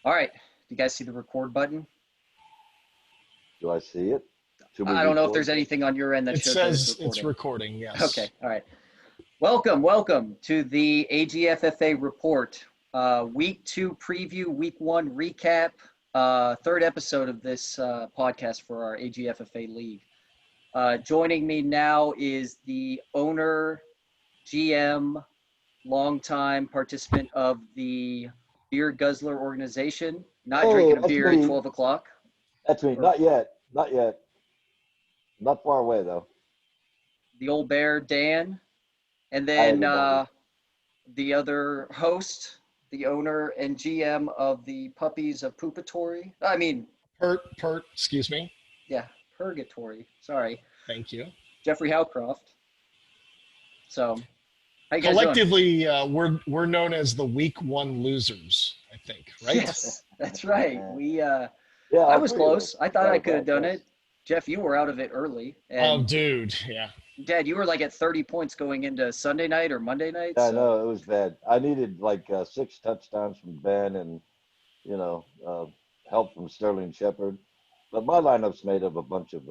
All right. Do you guys see the record button? Do I see it? I don't know if there's anything on your end that It shows that says it's recording, yes. Okay. All right. Welcome to the AGFFA report. Week 2 preview, week 1 recap, third episode of this podcast for our AGFFA league. Joining me now is the owner, GM, longtime participant of the Beer Guzzler organization, not drinking a beer at 12 o'clock. That's me. Not yet. Not yet. Not far away, though. The old bear, Dan. And then the other host, the owner and GM of the Puppies of Poopatory. Excuse me. Yeah, Purgatory. Sorry. Thank you. Jeffrey Howcroft. So, how you guys collectively, we're known as the week 1 losers, I think, right? Yes, that's right. I was close. I thought I could have done it. Jeff, you were out of it early. And dude, yeah. Dad, you were like at 30 points going into Sunday night or Monday night. Yeah, so. No, it was bad. I needed like 6 touchdowns from Ben and, help from Sterling Shepard. But my lineup's made of a bunch of,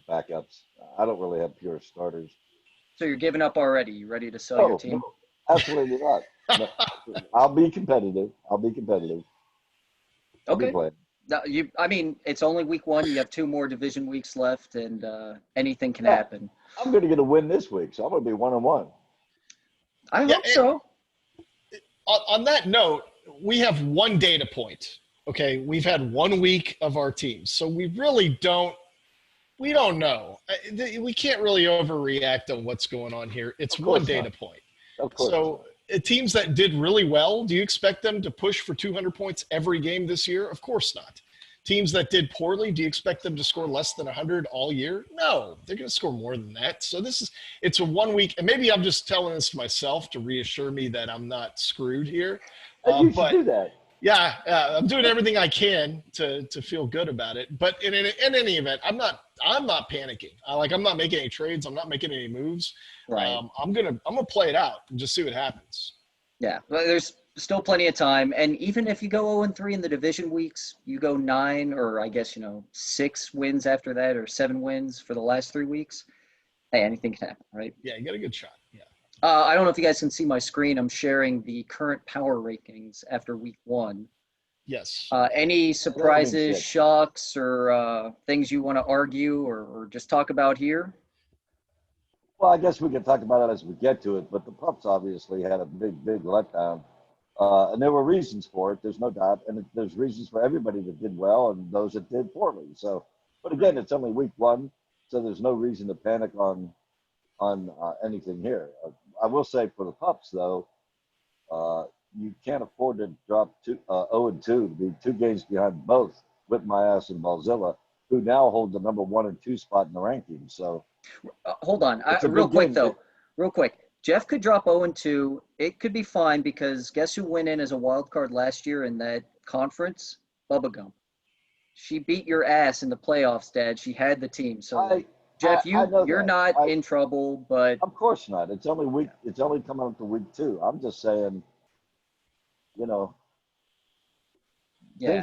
backups. I don't really have pure starters. So you're giving up already? You ready to sell your team? No, absolutely not. No, I'll be competitive. Okay. It's only week 1. You have 2 more division weeks left, and anything can happen. I'm going to get a win this week, so I'm going to be 1-1. I hope so. On that note, we have one data point. Okay, we've had 1 week of our teams, so we really don't. We don't know. We can't really overreact on what's going on here. It's one data point. Of course. So teams that did really well, do you expect them to push for 200 points every game this year? Of course not. Teams that did poorly, do you expect them to score less than 100 all year? No, they're going to score more than that. So it's a 1 week, and maybe I'm just telling this to myself to reassure me that I'm not screwed here. You should do that. Yeah, I'm doing everything I can to feel good about it. But in any event, I'm not panicking. I'm not making any trades. I'm not making any moves. Right. I'm gonna play it out and just see what happens. Yeah, but there's still plenty of time. And even if you go 0-3 in the division weeks, you go 9 or I guess 6 wins after that, or 7 wins for the last 3 weeks. Hey, anything can happen, right? Yeah, you got a good shot. Yeah. I don't know if you guys can see my screen. I'm sharing the current power rankings after week 1. Yes. Any surprises, shocks, or things you want to argue or just talk about here? Well, I guess we can talk about it as we get to it, but the Pups obviously had a big letdown. And there were reasons for it, there's no doubt. And there's reasons for everybody that did well and those that did poorly. So, but again, it's only week 1, so there's no reason to panic on anything here. I will say for the Pups, though, you can't afford to drop 0-2 to be 2 games behind both Whip My Ass and Balzilla, who now hold the number 1 and 2 spot in the rankings. So, hold on, real quick. Jeff could drop 0-2. It could be fine because guess who went in as a wild card last year in that conference? Bubba Gump. She beat your ass in the playoffs, Dad. She had the team. So. Jeff, you're not in trouble, but of course not. It's only It's only coming up to week 2. I'm just saying, things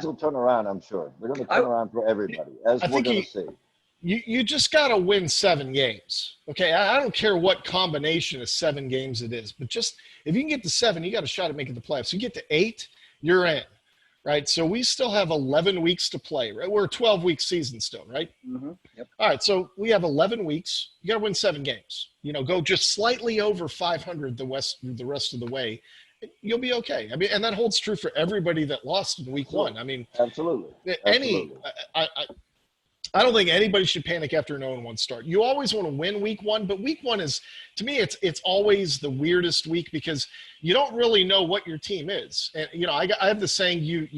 will turn around. I'm sure they're going to turn around for everybody, as we're going to see. You just got to win 7 games. Okay, I don't care what combination of 7 games it is, but just if you can get to 7, you got a shot at making the playoffs. You get to 8, you're in. Right, so we still have 11 weeks to play, right? We're a 12-week season still, right? Mm-hmm. Yep. All right, so we have 11 weeks. You got to win 7 games. Go just slightly over 500 the rest of the way. You'll be okay. And that holds true for everybody that lost in week 1. Absolutely. I don't think anybody should panic after an 0-1 start. You always want to win week 1, but week 1 is, to me, it's always the weirdest week because you don't really know what your team is. And I have the saying: you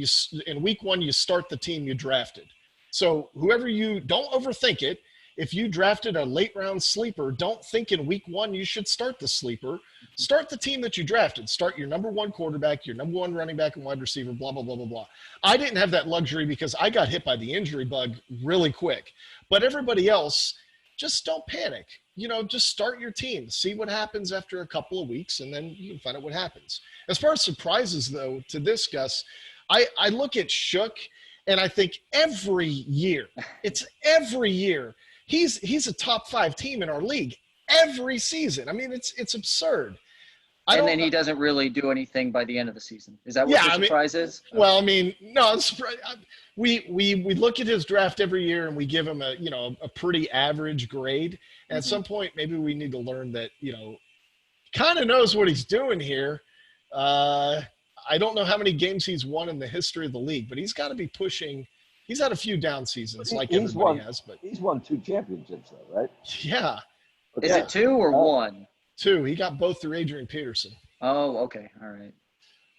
in week 1 you start the team you drafted. So whoever don't overthink it. If you drafted a late round sleeper, don't think in week 1 you should start the sleeper. Start the team that you drafted. Start your number 1 quarterback, your number 1 running back and wide receiver, blah, blah, blah, blah, blah. I didn't have that luxury because I got hit by the injury bug really quick. But everybody else, just don't panic. Just start your team. See what happens after a couple of weeks, and then you can find out what happens. As far as surprises, though, to this, Gus, I look at Shook and I think every year, he's a top 5 team in our league every season. I mean, it's absurd. And then he doesn't really do anything by the end of the season. Is that what Yeah, your I mean, surprise is? well, I mean, no, I'm surprised. We look at his draft every year and we give him a pretty average grade. And at some point, maybe we need to learn that kind of knows what he's doing here. I don't know how many games he's won in the history of the league, but he's got to be pushing. He's had a few down seasons, like everybody has. But he's won 2 championships, though, right? yeah, Is it 2 or 1? 2. He got both through Adrian Peterson. Oh, okay, all right.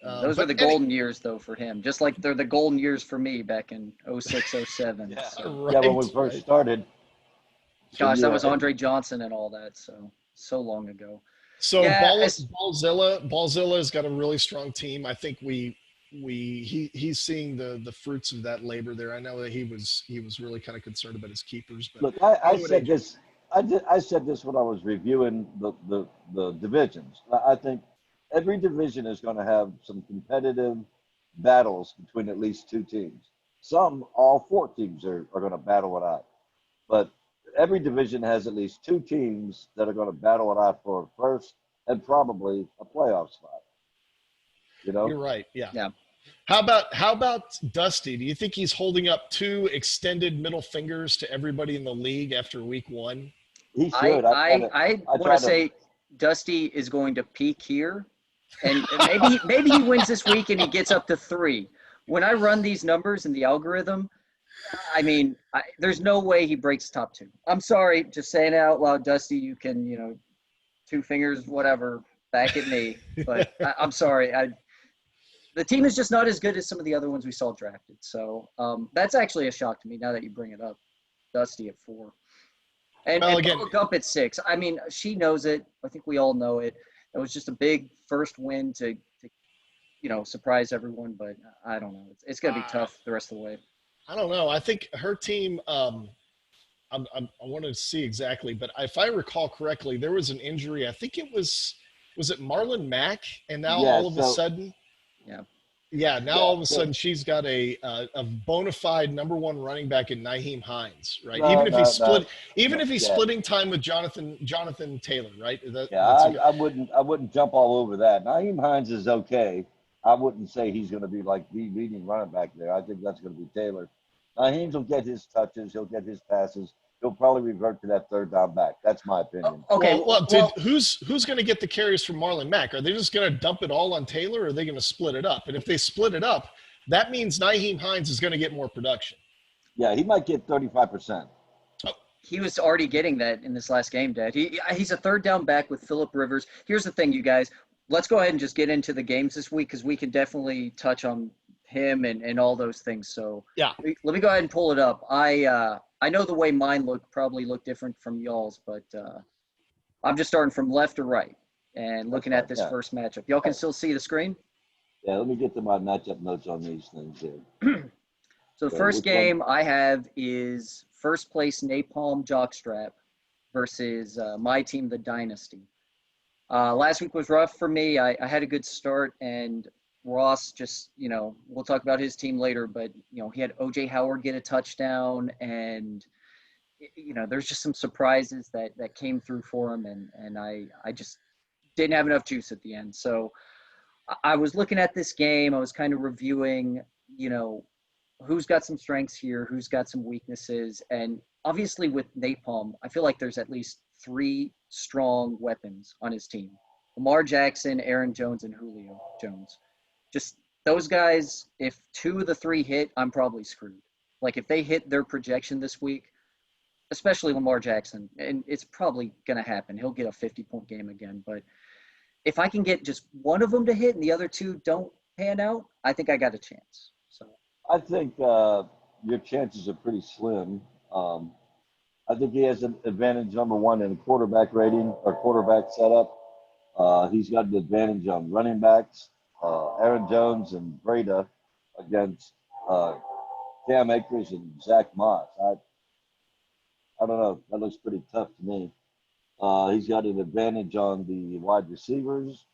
Those are the golden years, though, for him. Just like they're the golden years for me back in 06, 07. Yeah, so. Right, yeah, when we first started. Gosh, that was Andre Johnson and all that. So long ago. So yeah, Ballzilla's got a really strong team. I think he's seeing the fruits of that labor there. I know that he was really kind of concerned about his keepers. But look, I said this. I said this when I was reviewing the divisions. I think every division is going to have some competitive battles between at least 2 teams. All 4 teams are going to battle it out. But every division has at least 2 teams that are going to battle it out for first and probably a playoff spot. You're right. Yeah. Yeah. How about Dusty? Do you think he's holding up 2 extended middle fingers to everybody in the league after week 1? He should. I want to say Dusty is going to peak here, and maybe he wins this week and he gets up to 3. When I run these numbers in the algorithm, I mean, there's no way he breaks top 2. I'm sorry, just saying it out loud, Dusty. You can, 2 fingers, whatever, back at me. But I'm sorry. The team is just not as good as some of the other ones we saw drafted. So that's actually a shock to me now that you bring it up. Dusty at 4. And Gump at 6. I mean, she knows it. I think we all know it. It was just a big first win to surprise everyone. But I don't know. It's going to be tough the rest of the way. I don't know. I think her team. I want to see exactly, but if I recall correctly, there was an injury. I think it was it Marlon Mack, and now all of a sudden, all of a sudden she's got a bona fide number 1 running back in Nyheim Hines, right? Even if he's splitting time with Jonathan Taylor, right? I wouldn't jump all over that. Nyheim Hines is okay. I wouldn't say he's going to be like the leading running back there. I think that's going to be Taylor. Nyheim will get his touches. He'll get his passes. He'll probably revert to that 3rd down back. That's my opinion. Okay. Who's going to get the carries from Marlon Mack? Are they just going to dump it all on Taylor, or are they going to split it up? And if they split it up, that means Nyheim Hines is going to get more production. Yeah, he might get 35%. He was already getting that in this last game, Dad. He's a 3rd down back with Phillip Rivers. Here's the thing, you guys. Let's go ahead and just get into the games this week because we can definitely touch on him and all those things. So yeah, let me go ahead and pull it up. I know the way mine probably look different from y'all's, but I'm just starting from left to right and looking at this first matchup. Y'all can still see the screen? Yeah, let me get to my matchup notes on these things here. So the first game I have is first place Napalm Jockstrap versus my team, the Dynasty. Last week was rough for me. I had a good start, and Ross just, we'll talk about his team later, but, he had O.J. Howard get a touchdown, and, there's just some surprises that came through for him, and I just didn't have enough juice at the end. So I was looking at this game. I was kind of reviewing, who's got some strengths here, who's got some weaknesses, and obviously with Napalm, I feel like there's at least 3 strong weapons on his team. Lamar Jackson, Aaron Jones, and Julio Jones. Just those guys, if 2 of the 3 hit, I'm probably screwed. Like if they hit their projection this week, especially Lamar Jackson, and it's probably going to happen. He'll get a 50-point game again. But if I can get just one of them to hit and the other 2 don't pan out, I think I got a chance. So I think your chances are pretty slim. I think he has an advantage, number 1, in quarterback rating or quarterback setup. He's got an advantage on running backs. Aaron Jones and Breda against Cam Akers and Zach Moss. I don't know. That looks pretty tough to me. He's got an advantage on the wide receivers.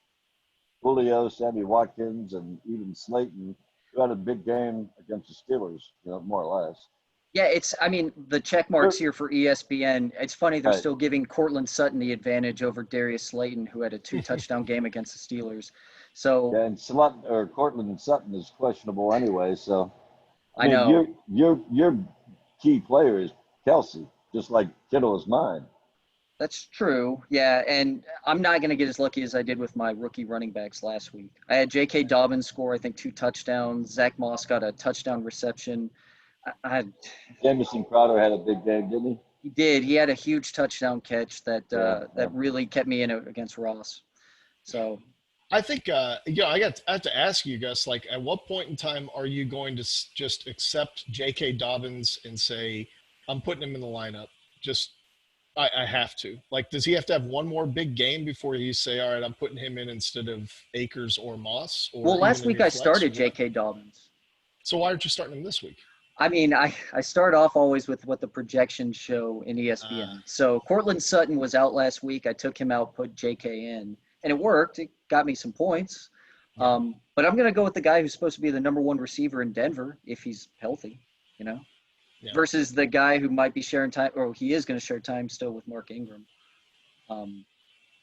Julio, Sammy Watkins, and even Slayton who had a big game against the Steelers, more or less. Yeah, I mean, the check marks here for ESPN. It's funny they're Right. still giving Cortland Sutton the advantage over Darius Slayton, who had a 2-touchdown game against the Steelers. So Yeah, and Cortland and Sutton is questionable anyway. So, I know your key player is Kelsey, just like Kittle is mine. that's true. Yeah, and I'm not going to get as lucky as I did with my rookie running backs last week. I had J.K. Dobbins score, I think, 2 touchdowns. Zach Moss got a touchdown reception. Jamison Crowder had a big game, didn't he? He did. He had a huge touchdown catch that Yeah. that really kept me in it against Ross. So I think, I have to ask you, Gus, like, at what point in time are you going to just accept J.K. Dobbins and say, I'm putting him in the lineup? I have to. Like, does he have to have one more big game before you say, all right, I'm putting him in instead of Akers or Moss? Or last week I started J.K. Dobbins. So why aren't you starting him this week? I mean, I start off always with what the projections show in ESPN. So Cortland Sutton was out last week. I took him out, put JK in, and it worked. It got me some points. But I'm going to go with the guy who's supposed to be the number 1 receiver in Denver if he's healthy, versus the guy who might be sharing time, or he is going to share time still with Mark Ingram.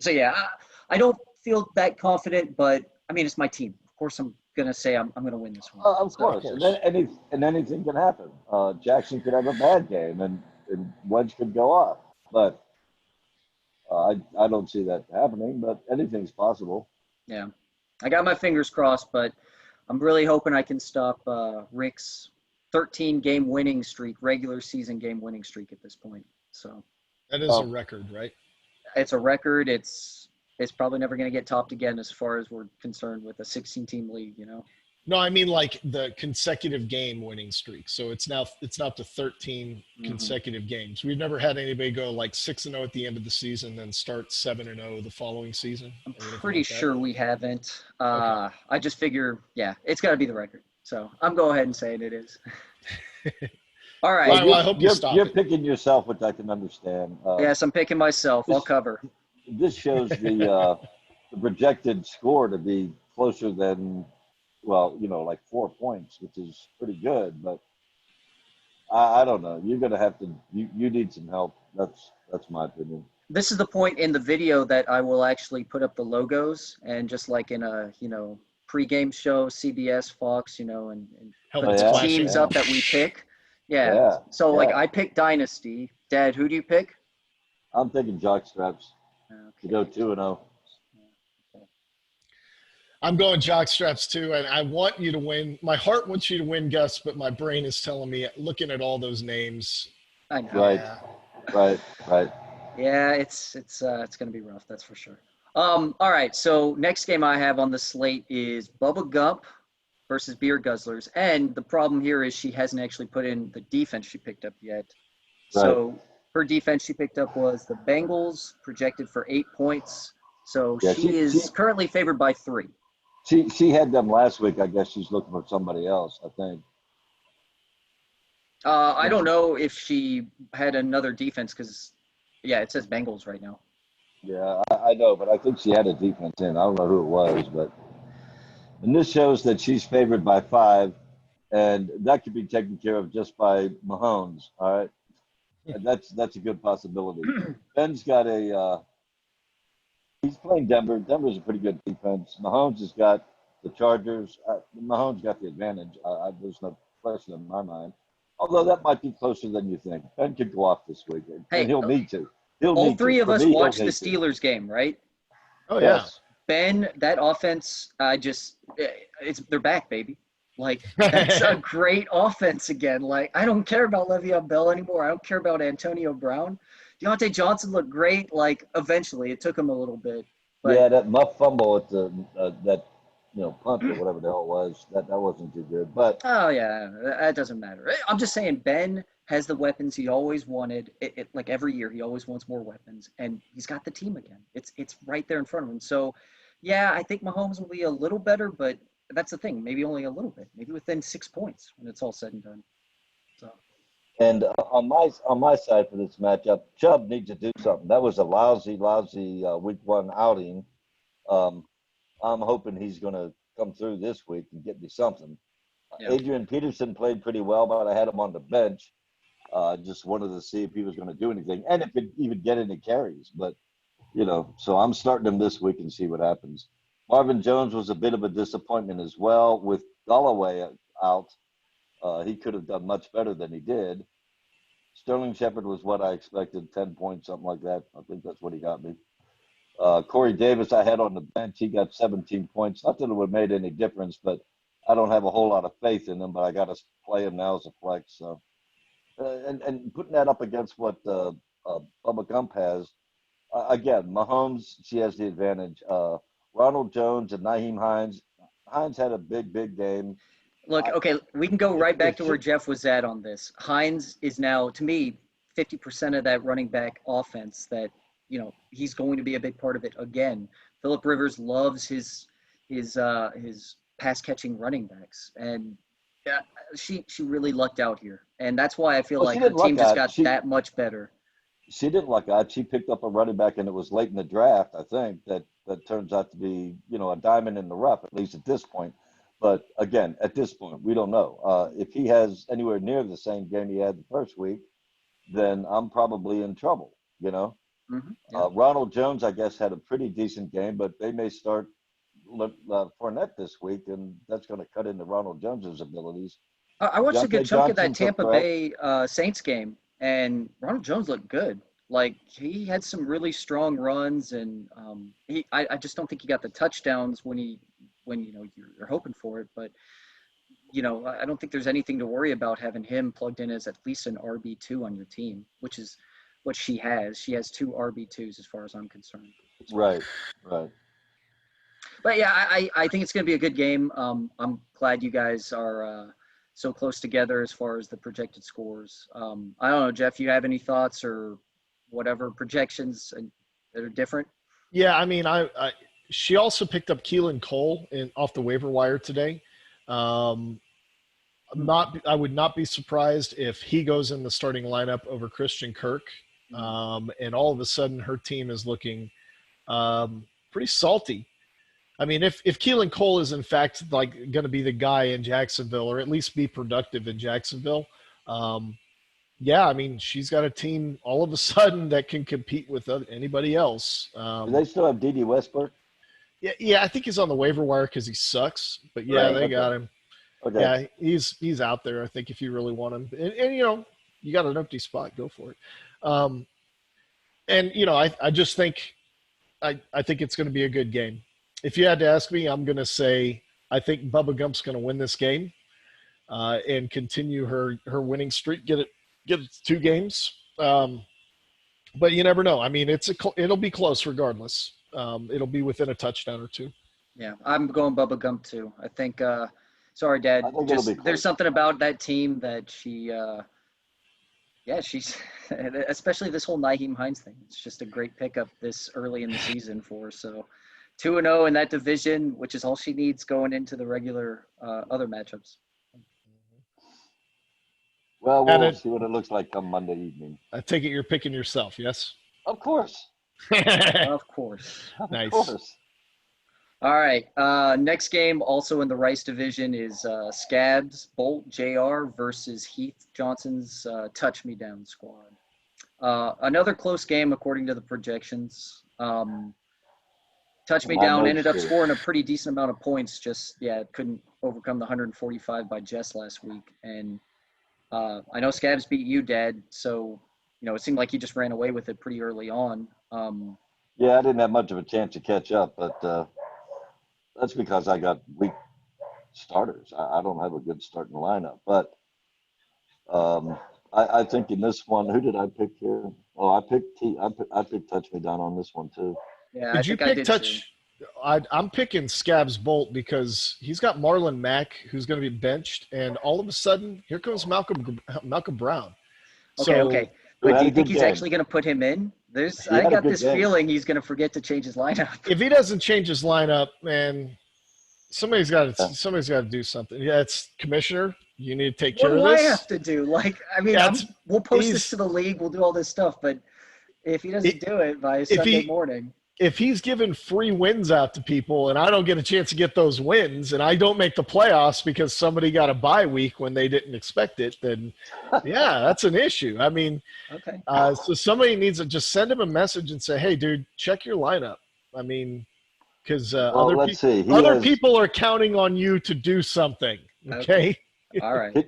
So, yeah, I don't feel that confident, but, I mean, it's my team. Of course, I'm going to say I'm going to win this one. Of course. And then anything can happen. Jackson could have a bad game, and Wedge could go off. But I don't see that happening, but anything's possible. Yeah. I got my fingers crossed, but I'm really hoping I can stop Rick's 13-game winning streak, regular season game winning streak at this point. So that is a record, right? It's a record. It's probably never going to get topped again as far as we're concerned with a 16-team league, No, I mean like the consecutive game winning streak. So it's not to 13 consecutive games. We've never had anybody go like 6-0 at the end of the season, then start 7-0 the following season. I'm pretty sure we haven't. Okay. I just figure, it's got to be the record. So I'm going ahead and saying it is. All right. Well, I hope you're picking yourself, which I can understand. Yes, I'm picking myself. I'll cover. This shows the projected score to be closer than, like 4 points, which is pretty good. But I don't know. You're going to have to. You need some help. That's my opinion. This is the point in the video that I will actually put up the logos and just like in a pregame show, CBS, Fox, and put the teams up that we pick. Yeah. So like I picked Dynasty. Dad, who do you pick? I'm thinking jockstraps. To go 2-0. I'm going jockstraps too, and I want you to win. My heart wants you to win, Gus, but my brain is telling me, looking at all those names. I know. Right. Yeah, it's going to be rough, that's for sure. All right, so next game I have on the slate is Bubba Gump versus Beer Guzzlers, and the problem here is she hasn't actually put in the defense she picked up yet. Right. So her defense she picked up was the Bengals, projected for 8 points. So she is currently favored by 3. She had them last week. I guess she's looking for somebody else, I think. I don't know if she had another defense because, it says Bengals right now. Yeah, I know, but I think she had a defense in. I don't know who it was, and this shows that she's favored by 5, and that could be taken care of just by Mahomes. All right. And that's a good possibility. Ben's got he's playing Denver. Denver's a pretty good defense. Mahomes has got the Chargers. Mahomes got the advantage. There's no question in my mind. Although that might be closer than you think. Ben could go off this week, and he'll need to. All 3 of us watched the Steelers game, right? Oh, yeah. Ben, that offense, they're back, baby. Like, that's a great offense again. Like, I don't care about Le'Veon Bell anymore. I don't care about Antonio Brown. Deontay Johnson looked great. Like, eventually, it took him a little bit. But, that muff fumble at the punt or whatever the hell it was, that wasn't too good. But that doesn't matter. I'm just saying, Ben has the weapons he always wanted. Like every year, he always wants more weapons, and he's got the team again. It's right there in front of him. So, I think Mahomes will be a little better, but that's the thing. Maybe only a little bit. Maybe within 6 points when it's all said and done. So. And on my side for this matchup, Chubb needs to do something. That was a lousy week 1 outing. I'm hoping he's going to come through this week and get me something. Yeah. Adrian Peterson played pretty well, but I had him on the bench. Just wanted to see if he was going to do anything and if it even get any carries. But, so I'm starting him this week and see what happens. Marvin Jones was a bit of a disappointment as well with Galloway out. He could have done much better than he did. Sterling Shepard was what I expected, 10 points, something like that. I think that's what he got me. Corey Davis, I had on the bench. He got 17 points. Not that it would have made any difference, but I don't have a whole lot of faith in him, but I got to play him now as a flex. So, and putting that up against what Bubba Gump has, again, Mahomes, she has the advantage. Ronald Jones and Naheem Hines. Hines had a big game. Look, okay, we can go right back to where If- Jeff was at on this. Hines is now, to me, 50% of that running back offense that, he's going to be a big part of it again. Phillip Rivers loves his pass catching running backs. And yeah, she really lucked out here. And that's why I feel Well, like she her didn't luck team just out. got that much better. She didn't luck out. She picked up a running back, and it was late in the draft, I think, that turns out to be, a diamond in the rough, at least at this point. But again, at this point, we don't know. If he has anywhere near the same game he had the first week, then I'm probably in trouble, Mm-hmm. Yeah. Ronald Jones, I guess, had a pretty decent game, but they may start Fournette this week, and that's going to cut into Ronald Jones's abilities. I watched a good Deontay chunk of that Johnson's a Tampa threat. Bay Saints game, and Ronald Jones looked good. Like, he had some really strong runs, and I just don't think he got the touchdowns when you're hoping for it. But I don't think there's anything to worry about having him plugged in as at least an RB2 on your team, which is what she has. She has 2 RB2s as far as I'm concerned. Right. But yeah, I think it's going to be a good game. I'm glad you guys are so close together as far as the projected scores. I don't know, Jeff, you have any thoughts or whatever projections that are different? Yeah, I mean, she also picked up Keelan Cole off the waiver wire today. I would not be surprised if he goes in the starting lineup over Christian Kirk. And all of a sudden her team is looking pretty salty. I mean, if Keelan Cole is in fact like going to be the guy in Jacksonville, or at least be productive in Jacksonville, yeah, I mean, she's got a team all of a sudden that can compete with anybody else. Do they still have D.D. Westbrook? Yeah, I think he's on the waiver wire because he sucks. But yeah, Right. they got him. Okay. Yeah, he's out there. I think if you really want him, and you got an empty spot, go for it. And I just think I think it's going to be a good game. If you had to ask me, I'm going to say I think Bubba Gump's going to win this game and continue her winning streak. Get it 2 games. But you never know. I mean, it'll be close regardless. It'll be within a touchdown or 2. Yeah, I'm going Bubba Gump too. I think. Sorry, Dad. I think it'll be close. There's something about that team that she's especially this whole Naheem Hines thing. It's just a great pickup this early in the season for her. So 2-0 in that division, which is all she needs going into the regular other matchups. Well, we'll see what it looks like come Monday evening. I take it you're picking yourself, yes? Of course. Of course. Nice. Of course. All right. Next game, also in the Rice division, is Scabs Bolt JR versus Heath Johnson's Touch Me Down squad. Another close game according to the projections. Touch Me Down ended up scoring a pretty decent amount of points. Couldn't overcome the 145 by Jess last week. And I know Scabs beat you, Dad. So it seemed like he just ran away with it pretty early on. Yeah, I didn't have much of a chance to catch up, but that's because I got weak starters. I don't have a good starting lineup. But I think in this one, who did I pick here? Oh, I picked Touch Me Down on this one too. Yeah, Did you pick Touch? I'm picking Scabs Bolt because he's got Marlon Mack, who's going to be benched, and all of a sudden, here comes Malcolm Brown. Okay. But do you think he's actually going to put him in? I got this feeling he's going to forget to change his lineup. If he doesn't change his lineup, man, somebody's got to do something. Yeah, it's commissioner. You need to take care of this. What do I have to do? We'll post this to the league. We'll do all this stuff. But if he doesn't do it by Sunday morning. if he's giving free wins out to people and I don't get a chance to get those wins and I don't make the playoffs because somebody got a bye week when they didn't expect it, then yeah, that's an issue. I mean, Okay. so somebody needs to just send him a message and say, hey, dude, check your lineup. I mean, because Well, let's see. other people are counting on you to do something. Okay. All right.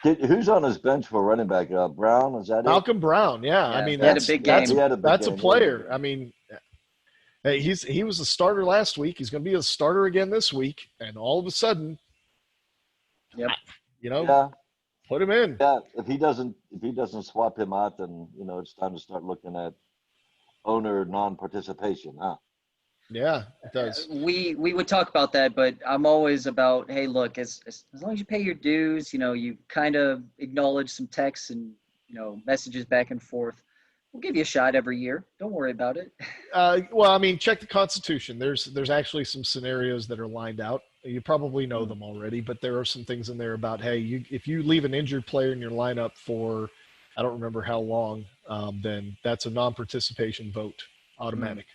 Who's on his bench for running back? Brown, is that it? Malcolm Brown. Yeah. Yeah, I mean, he had a big game. That's a player. I mean, hey, he was a starter last week. He's going to be a starter again this week. And all of a sudden, Yep. put him in. Yeah, if he doesn't swap him out, then it's time to start looking at owner non-participation, huh? Yeah, it does. We would talk about that, but I'm always about, hey, look, as long as you pay your dues, you kind of acknowledge some texts and messages back and forth. We'll give you a shot every year. Don't worry about it. Well, I mean, check the Constitution. There's actually some scenarios that are lined out. You probably know them already, but there are some things in there about, hey, if you leave an injured player in your lineup for, I don't remember how long, then that's a non-participation vote, automatic.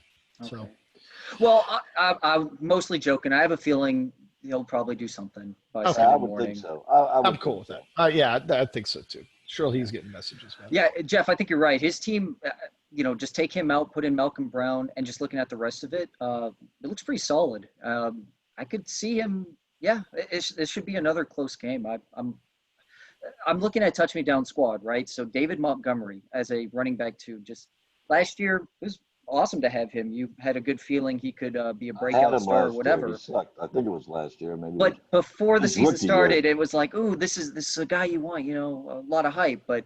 Okay. So, well, I'm mostly joking. I have a feeling he'll probably do something by Sunday morning. I would think so. I'm cool with that. Yeah, I think so too. Sure, he's getting messages, man. Yeah, Jeff, I think you're right. His team, just take him out, put in Malcolm Brown, and just looking at the rest of it, it looks pretty solid. I could see him. Yeah, it should be another close game. I'm looking at touch me down squad, right? So David Montgomery as a running back too. Just last year, it was awesome to have him. You had a good feeling he could be a breakout star or whatever. He sucked. I think it was last year, maybe. But before the season started, it was like, ooh, this is a guy you want, a lot of hype. But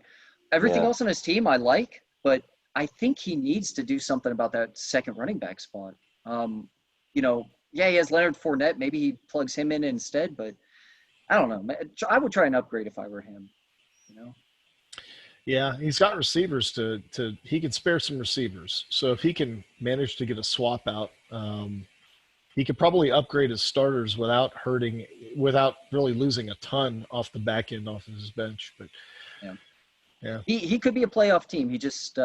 everything else on his team I like, but I think he needs to do something about that second running back spot. He has Leonard Fournette. Maybe he plugs him in instead, but I don't know. I would try and upgrade if I were him, Yeah, he's got receivers he can spare some receivers. So if he can manage to get a swap out, he could probably upgrade his starters without really losing a ton off the back end off of his bench. But yeah. He could be a playoff team. He just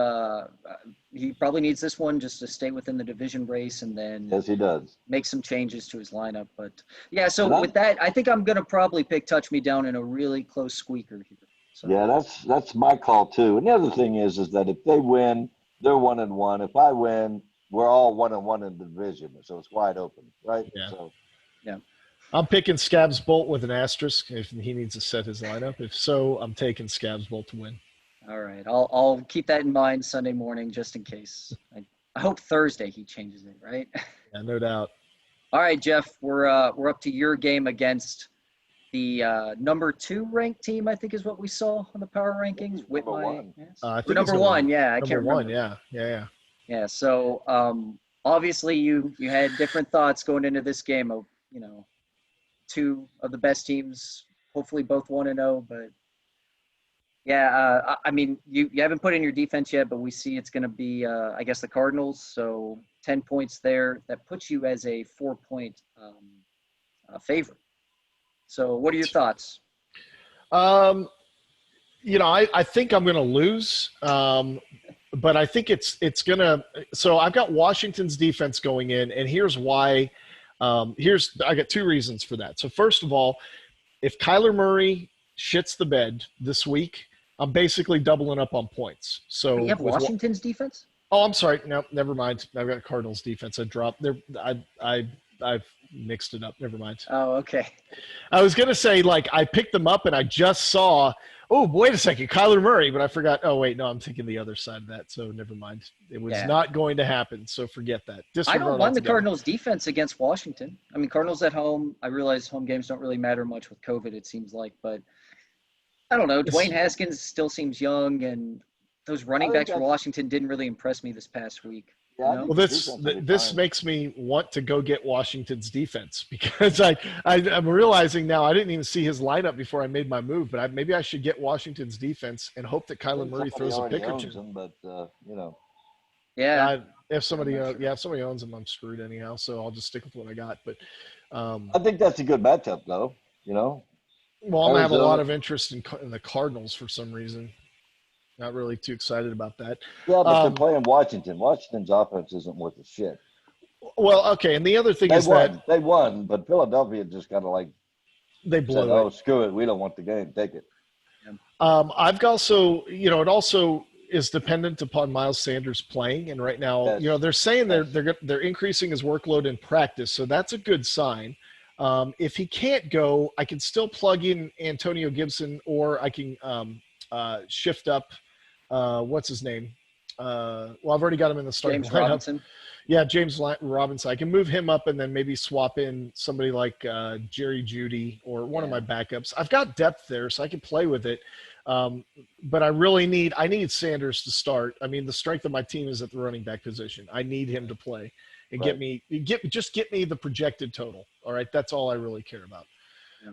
he probably needs this one just to stay within the division race and then yes, he does make some changes to his lineup. But yeah, so with that, I think I'm gonna probably pick touch me down in a really close squeaker here. So. Yeah, that's my call too. And the other thing is that if they win, they're 1-1. If I win, we're all 1-1 in the division, so it's wide open, right? Yeah. So, yeah. I'm picking Scabs Bolt with an asterisk if he needs to set his lineup. If so, I'm taking Scabs Bolt to win. All right, I'll keep that in mind Sunday morning just in case. I hope Thursday he changes it, right? Yeah, no doubt. All right, Jeff, we're up to your game against the number 2 ranked team. I think is what we saw on the power rankings. Number one. Yes. I think number 1. Yeah, I can't remember. Yeah. Yeah. So obviously you had different thoughts going into this game of 2 of the best teams, hopefully both 1-0, but. Yeah, I mean, you haven't put in your defense yet, but we see it's going to be, I guess, the Cardinals. So 10 points there. That puts you as a 4-point favorite. So what are your thoughts? I think I'm going to lose, but I think it's going to – so I've got Washington's defense going in, and here's why. I got 2 reasons for that. So first of all, if Kyler Murray shits the bed this week – I'm basically doubling up on points. So you have Washington's defense? Oh, I'm sorry. No, never mind. I've got Cardinals defense. I dropped there. I've mixed it up. Never mind. Oh, okay. I was gonna say I picked them up and I just saw. Oh, wait a second, Kyler Murray, but I forgot. Oh, wait, no, I'm thinking the other side of that. So never mind. It was not going to happen. So forget that. I don't mind the Cardinals defense against Washington. I mean, Cardinals at home. I realize home games don't really matter much with COVID. It seems like, but. I don't know. Dwayne Haskins still seems young, and those running backs for Washington didn't really impress me this past week. Yeah, well, this makes me want to go get Washington's defense because I'm realizing now I didn't even see his lineup before I made my move, but maybe I should get Washington's defense and hope that Kyler Murray throws a pick or 2. But yeah, if somebody owns him, I'm screwed anyhow. So I'll just stick with what I got. But I think that's a good matchup, though. Well, I'm gonna have a lot of interest in the Cardinals for some reason. Not really too excited about that. Yeah, but they're Um, playing Washington. Washington's offense isn't worth a shit. well, okay, and the other thing They is that won. They won, but Philadelphia just kind of like they said, blew it. "Oh, screw it. We don't want the game. Take it." I've also, it also is dependent upon Miles Sanders playing, and right now, Yes. they're saying Yes. they're increasing his workload in practice, so that's a good sign. If he can't go, I can still plug in Antonio Gibson, or I can shift up. What's his name? Well, I've already got him in the starting James lineup. Robinson. Yeah, James Robinson. I can move him up and then maybe swap in somebody like Jerry Judy or one of my backups. I've got depth there, so I can play with it. But I need Sanders to start. I mean, the strength of my team is at the running back position. I need him to play and Right. get me the projected total. All right, that's all I really care about. Yeah.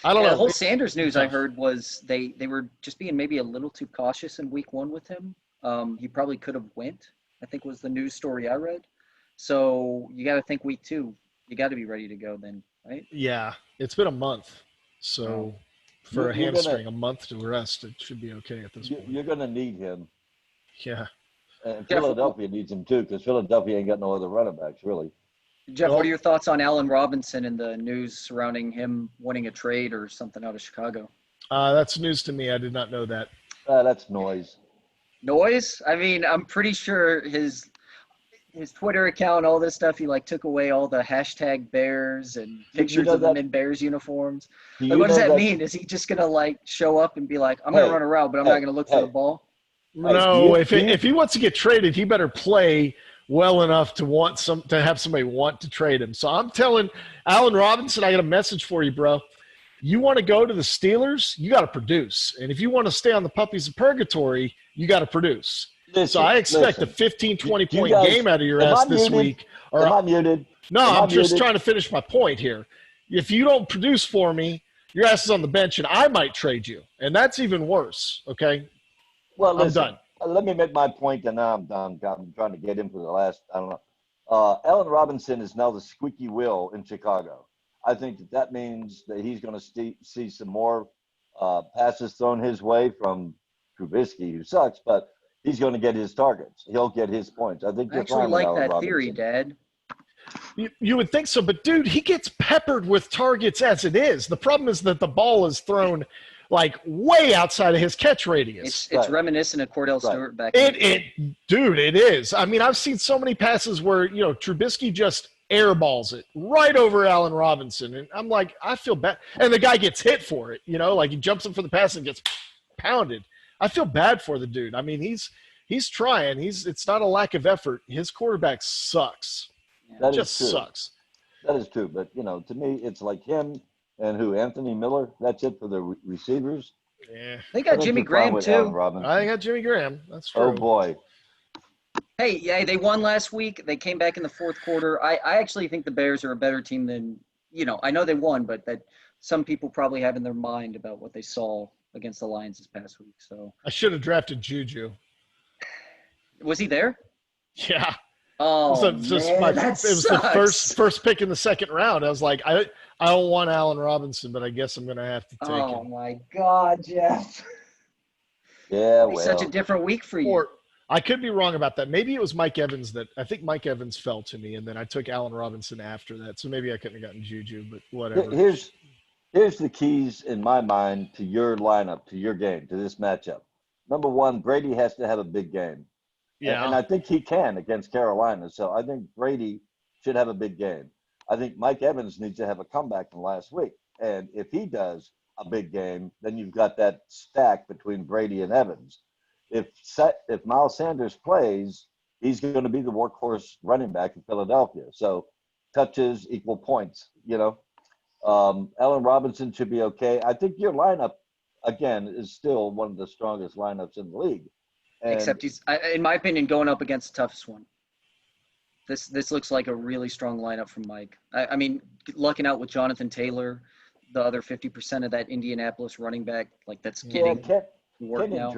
I don't Yeah, know. the whole Sanders news I tough. heard was they were just being maybe a little too cautious in week one with him. He probably could have went, I think was the news story I read. So you got to think week two, you got to be ready to go then, right? Yeah, it's been a month, so for a You're gonna hamstring, a month to rest, it should be okay at this point. you're gonna need him, Yeah. and Jeff, Philadelphia needs him too because Philadelphia ain't got no other running backs really. Jeff, what Well, are your thoughts on Allen Robinson and the news surrounding him winning a trade or something out of Chicago? that's news to me. I did not know that. That's noise. Noise? I mean, I'm pretty sure his Twitter account, all this stuff, he like took away all the hashtag Bears and You pictures know of them that? in Bears uniforms. Do Like, you what does know that that? mean? Is he just gonna like show up and be like, I'm gonna Hey, run a route, but I'm not hey, gonna look for the hey, ball? hey. No, if he wants to get traded, he better play well enough to have somebody want to trade him. So I'm telling Allen Robinson, I got a message for you, bro. You want to go to the Steelers, you got to produce. And if you want to stay on the puppies of purgatory, you got to produce. So I expect a listen. 15, 20 You point guys, game out of your am ass I this muted? week. Or Am I muted? no, Am I I'm just muted? trying to finish my point here. If you don't produce for me, your ass is on the bench, and I might trade you. And that's even worse, okay? Well, I'm listen. done. Let me make my point, and now I'm done. I'm trying to get in for the last. I don't know. Allen Robinson is now the squeaky wheel in Chicago. I think that means that he's going to see some more passes thrown his way from Trubisky, who sucks, but he's going to get his targets. He'll get his points. I think I you're actually fine with like Allen that theory, Robinson. Dad. You would think so, but dude, he gets peppered with targets as it is. The problem is that the ball is thrown like way outside of his catch radius. It's Right. reminiscent of Cordell Right. Stewart back in the day. Dude, it is. I mean, I've seen so many passes where Trubisky just airballs it right over Allen Robinson, and I'm like, I feel bad, and the guy gets hit for it. Like he jumps in for the pass and gets pounded. I feel bad for the dude. I mean, he's trying. It's not a lack of effort. His quarterback sucks. That is Just true. sucks. That is true. But, to me, it's like him and who? Anthony Miller. That's it for the receivers. Yeah. They I got think Jimmy you're fine Graham with Allen too. Robinson. I got Jimmy Graham. That's true. Oh, boy. Hey, yeah, they won last week. They came back in the fourth quarter. I actually think the Bears are a better team than, I know they won, but that some people probably have in their mind about what they saw against the Lions this past week. So I should have drafted Juju. was he there? Yeah. Oh, It was the first pick in the second round. I was like, I don't want Allen Robinson, but I guess I'm going to have to take him. Oh, my God, Jeff. Yeah, It's such a different week for you. Or I could be wrong about that. Maybe it was Mike Evans I think Mike Evans fell to me, and then I took Allen Robinson after that. So maybe I couldn't have gotten Juju, but whatever. Here's the keys in my mind to your lineup, to your game, to this matchup. Number one, Brady has to have a big game. Yeah. And I think he can against Carolina. So I think Brady should have a big game. I think Mike Evans needs to have a comeback from last week. And if he does a big game, then you've got that stack between Brady and Evans. If Miles Sanders plays, he's going to be the workhorse running back in Philadelphia. So touches equal points, Allen Robinson should be okay. I think your lineup, again, is still one of the strongest lineups in the league. Except he's, in my opinion, going up against the toughest one. This looks like a really strong lineup from Mike. I mean, lucking out with Jonathan Taylor, the other 50% of that Indianapolis running back, like that's getting work now.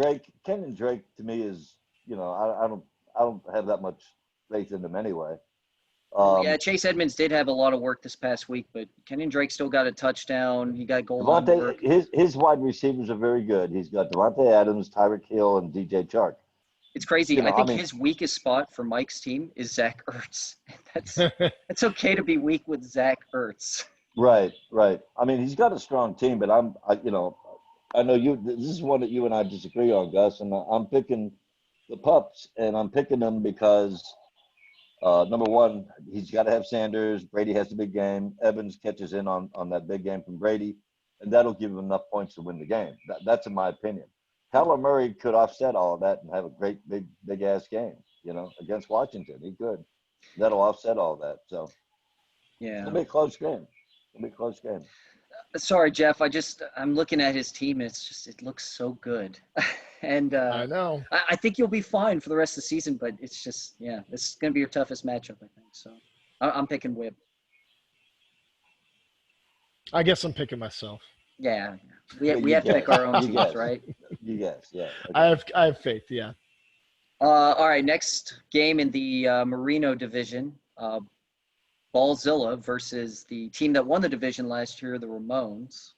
Ken and Drake to me is, I don't have that much faith in them anyway. Yeah, Chase Edmonds did have a lot of work this past week, but Kenyon Drake still got a touchdown. He got goal line Devontae, work. his wide receivers are very good. He's got Devontae Adams, Tyreek Hill, and DJ Chark. It's crazy. You know, I think I mean, his weakest spot for Mike's team is Zach Ertz. That's okay to be weak with Zach Ertz. right. I mean, he's got a strong team, but I know you. This is one that you and I disagree on, Gus, and I'm picking the Pups, and I'm picking them because number one, he's got to have Sanders. Brady has the big game. Evans catches in on that big game from Brady, and that'll give him enough points to win the game. That's in my opinion. Kyler Murray could offset all of that and have a great big ass game, against Washington. He could. That'll offset all of that. So Yeah, it'll be a close game. It'll be a close game. Sorry, Jeff. I'm looking at his team. And it looks so good, and I know. I think you'll be fine for the rest of the season. But it's just, yeah, this is going to be your toughest matchup, I think. So I'm picking Whip. I guess I'm picking myself. Yeah, we have to pick our own teams, right? You guess, yeah. Okay. I have faith. Yeah. All right, next game in the Merino division, Ballzilla versus the team that won the division last year, the Ramones.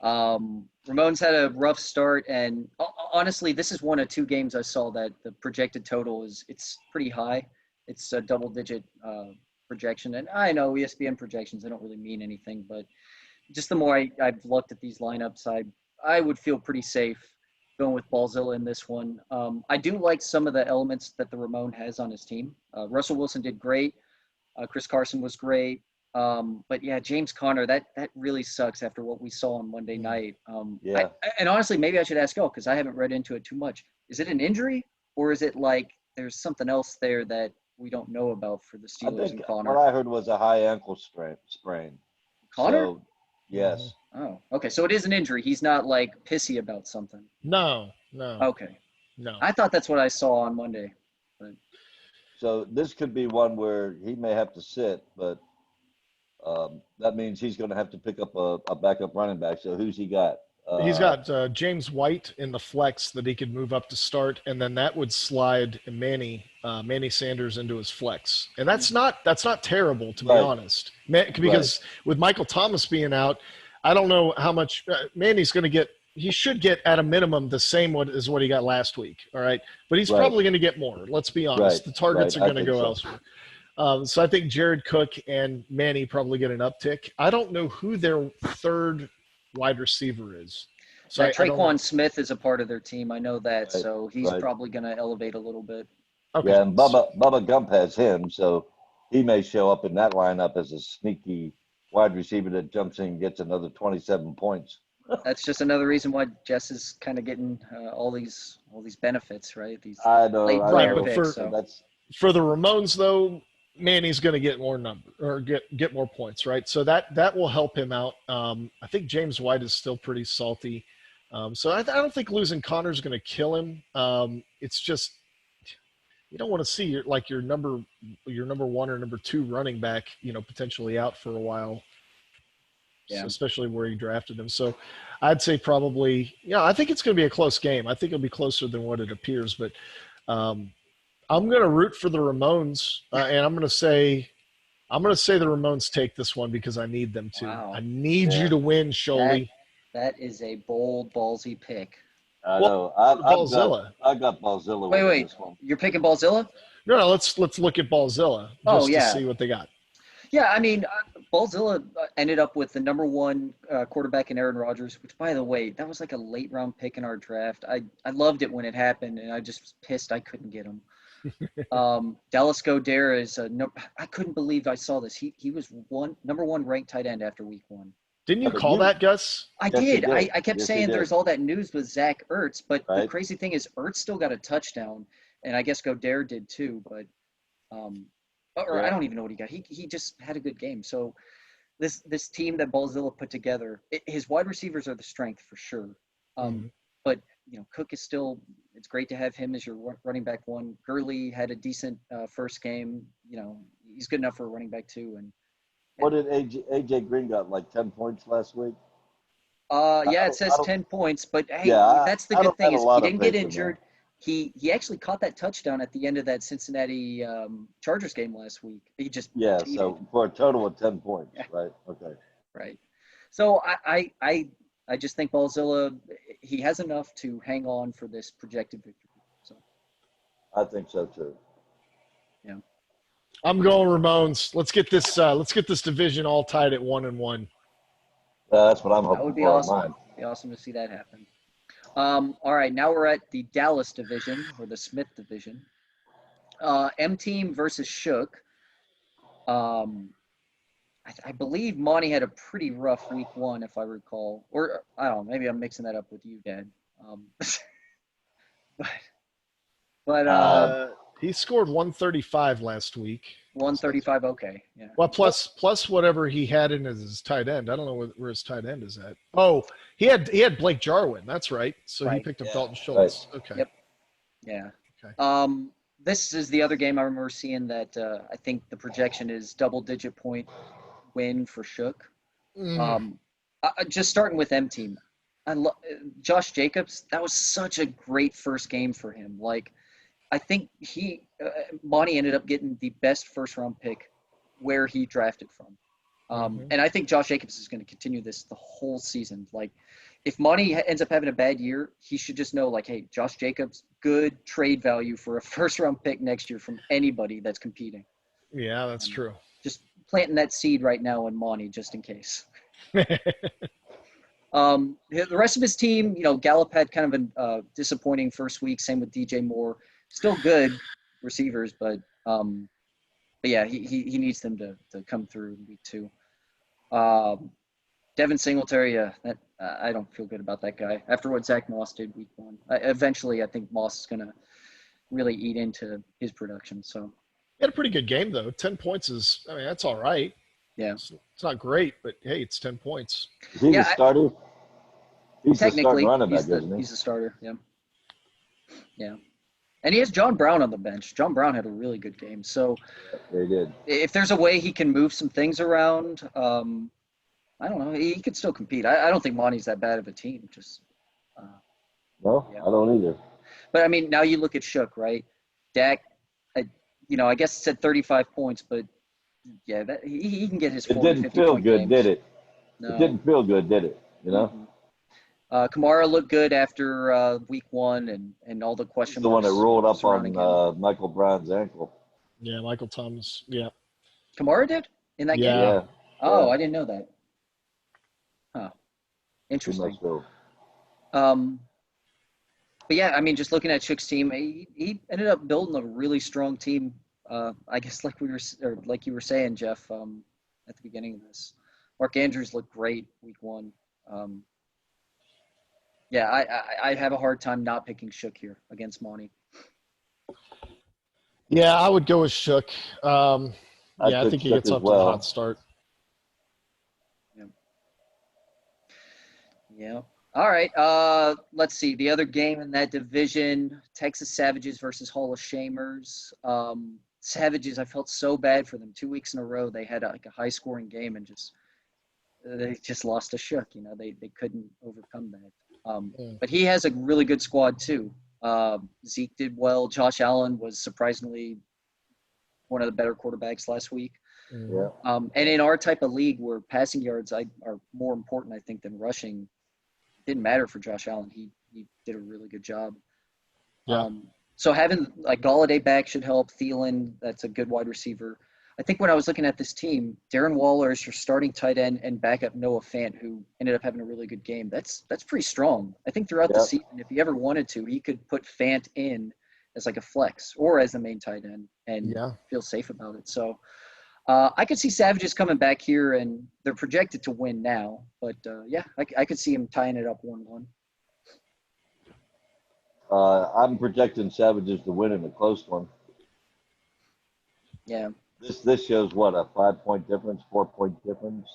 Ramones had a rough start, and honestly, this is one of two games I saw that the projected total it's pretty high. It's a double-digit projection, and I know ESPN projections, they don't really mean anything, but just the more I've looked at these lineups, I would feel pretty safe going with Ballzilla in this one. I do like some of the elements that the Ramon has on his team. Russell Wilson did great. Chris Carson was great. But yeah, James Conner, that really sucks after what we saw on Monday night. Yeah. And honestly, maybe I should ask because I haven't read into it too much. Is it an injury, or is it like there's something else there that we don't know about for the Steelers and Conner? What I heard was a high ankle sprain. Conner? So, yes. Oh, okay. So it is an injury. He's not like pissy about something. No. Okay. No. I thought that's what I saw on Monday. But So this could be one where he may have to sit, but that means he's going to have to pick up a backup running back. So who's he got? He's got James White in the flex that he could move up to start, and then that would slide Manny Sanders into his flex, and that's not terrible, to be honest. Because with Michael Thomas being out, I don't know how much Manny's going to get. He should get at a minimum the same as what he got last week. All right, but he's probably going to get more. Let's be honest. The targets are going to go elsewhere. So I think Jared Cook and Manny probably get an uptick. I don't know who their third wide receiver is. So Traquan Smith is a part of their team. I know that. So he's probably going to elevate a little bit. Okay. Yeah, and Bubba Gump has him, so he may show up in that lineup as a sneaky wide receiver that jumps in and gets another 27 points. That's just another reason why Jess is kind of getting all these benefits, right? These I know, late picks, for the Ramones though, Manny's going to get more get more points, right? So that will help him out. I think James White is still pretty salty, so I don't think losing Connor's going to kill him. It's just you don't want to see your number one or number two running back, potentially out for a while. Yeah. So especially where he drafted him. So I'd say probably, I think it's going to be a close game. I think it'll be closer than what it appears, but I'm going to root for the Ramones, and I'm going to say the Ramones take this one because I need them to. Wow. I need you to win, Sholey. That is a bold, ballsy pick. I know. Ballzilla. I got Ballzilla. Wait. This one. You're picking Ballzilla? No. Let's look at Ballzilla to see what they got. Yeah, I mean, Ballzilla ended up with the number one quarterback in Aaron Rodgers, which, by the way, that was like a late-round pick in our draft. I loved it when it happened, and I just was pissed I couldn't get him. Dallas Goedert is I couldn't believe I saw this. He was number one ranked tight end after week one. Didn't you call that, Gus? I did. I kept saying there's all that news with Zach Ertz, but the crazy thing is Ertz still got a touchdown, and I guess Goedert did too, but I don't even know what he got. He just had a good game. So this team that Ballzilla put together, his wide receivers are the strength for sure. But Cook is still. It's great to have him as your running back one. Gurley had a decent first game. He's good enough for a running back too. And what did AJ Green got, like 10 points last week? Yeah, it says 10 points, but hey, that's the good thing is he didn't get injured. he actually caught that touchdown at the end of that Cincinnati Chargers game last week. He just Yeah, beat so it. for a total of 10 points, Yeah. right? Okay. Right. So I just think Ballzilla, he has enough to hang on for this projected victory. So I think so too. yeah. I'm going Ramones. Let's get this division all tied at 1-1. That's what I'm That hoping would be for in awesome. mine. Be awesome to see that happen. All right, now we're at the Dallas division or the Smith division. M Team versus Shook. I believe Monty had a pretty rough week 1, if I recall. Or I don't know, maybe I'm mixing that up with you, Dad. But but He scored 135 last week. 135, okay, yeah. Well, plus whatever he had in his tight end. I don't know where his tight end is at. Oh, he had Blake Jarwin. That's right. So he Right. picked up Yeah, Dalton Schultz. Okay. Yep. Yeah. Okay. This is the other game I remember seeing that I think the projection is double-digit point win for Shook. Just starting with M Team, Josh Jacobs. That was such a great first game for him. Like, I think Monty ended up getting the best first-round pick where he drafted from. And I think Josh Jacobs is going to continue this the whole season. Like, if Monty ends up having a bad year, he should just know, like, hey, Josh Jacobs, good trade value for a first-round pick next year from anybody that's competing. Yeah, that's true. Just planting that seed right now in Monty just in case. The rest of his team, Gallup had kind of a disappointing first week. Same with DJ Moore. Still good receivers, but yeah, he needs them to come through in week 2. Devin Singletary, yeah, I don't feel good about that guy. After what Zach Moss did week 1, eventually I think Moss is going to really eat into his production. So He had a pretty good game though. 10 points that's all right. yeah, It's not great, but hey, it's 10 points. Is he the starter? He's the starting technically running back, he's isn't he? the starter. Yeah, yeah. And he has John Brown on the bench. John Brown had a really good game. So They did. if there's a way he can move some things around, I don't know. He could still compete. I don't think Monty's that bad of a team. Just No, yeah. I don't either. But I mean, now you look at Shook, right? Dak, I guess it said 35 points, but yeah, that he can get his 40, It didn't 50 feel point good, games. did it? No. It didn't feel good, did it? Mm-hmm. Kamara looked good after week 1 and all the question The one marks that rolled up surrounding on Michael Brown's ankle. Yeah, Michael Thomas. Yeah. Kamara did in that game? Yeah. Oh, yeah. I didn't know that. Huh. Interesting. But yeah, I mean, just looking at Shook's team, he ended up building a really strong team. I guess like you were saying, Jeff, at the beginning of this. Mark Andrews looked great week 1. Yeah, I have a hard time not picking Shook here against Monty. Yeah, I would go with Shook. I think he Shook gets as up to a hot start. Yeah. All right. Let's see. The other game in that division, Texas Savages versus Hall of Shamers. Savages, I felt so bad for them. 2 weeks in a row, they had a high-scoring game and they just lost to Shook. They couldn't overcome that. But he has a really good squad too. Zeke did well. Josh Allen was surprisingly one of the better quarterbacks last week. Yeah. And in our type of league where passing yards are more important, I think, than rushing, it didn't matter for Josh Allen. He did a really good job. Yeah. So having like Galladay back should help. Thielen, that's a good wide receiver. I think when I was looking at this team, Darren Waller is your starting tight end and backup Noah Fant, who ended up having a really good game. That's pretty strong. I think throughout the season, if he ever wanted to, he could put Fant in as like a flex or as the main tight end and feel safe about it. So I could see Savages coming back here, and they're projected to win now. But, I could see him tying it up 1-1. I'm projecting Savages to win in a close one. Yeah. This shows what, a 5-point difference, 4-point difference.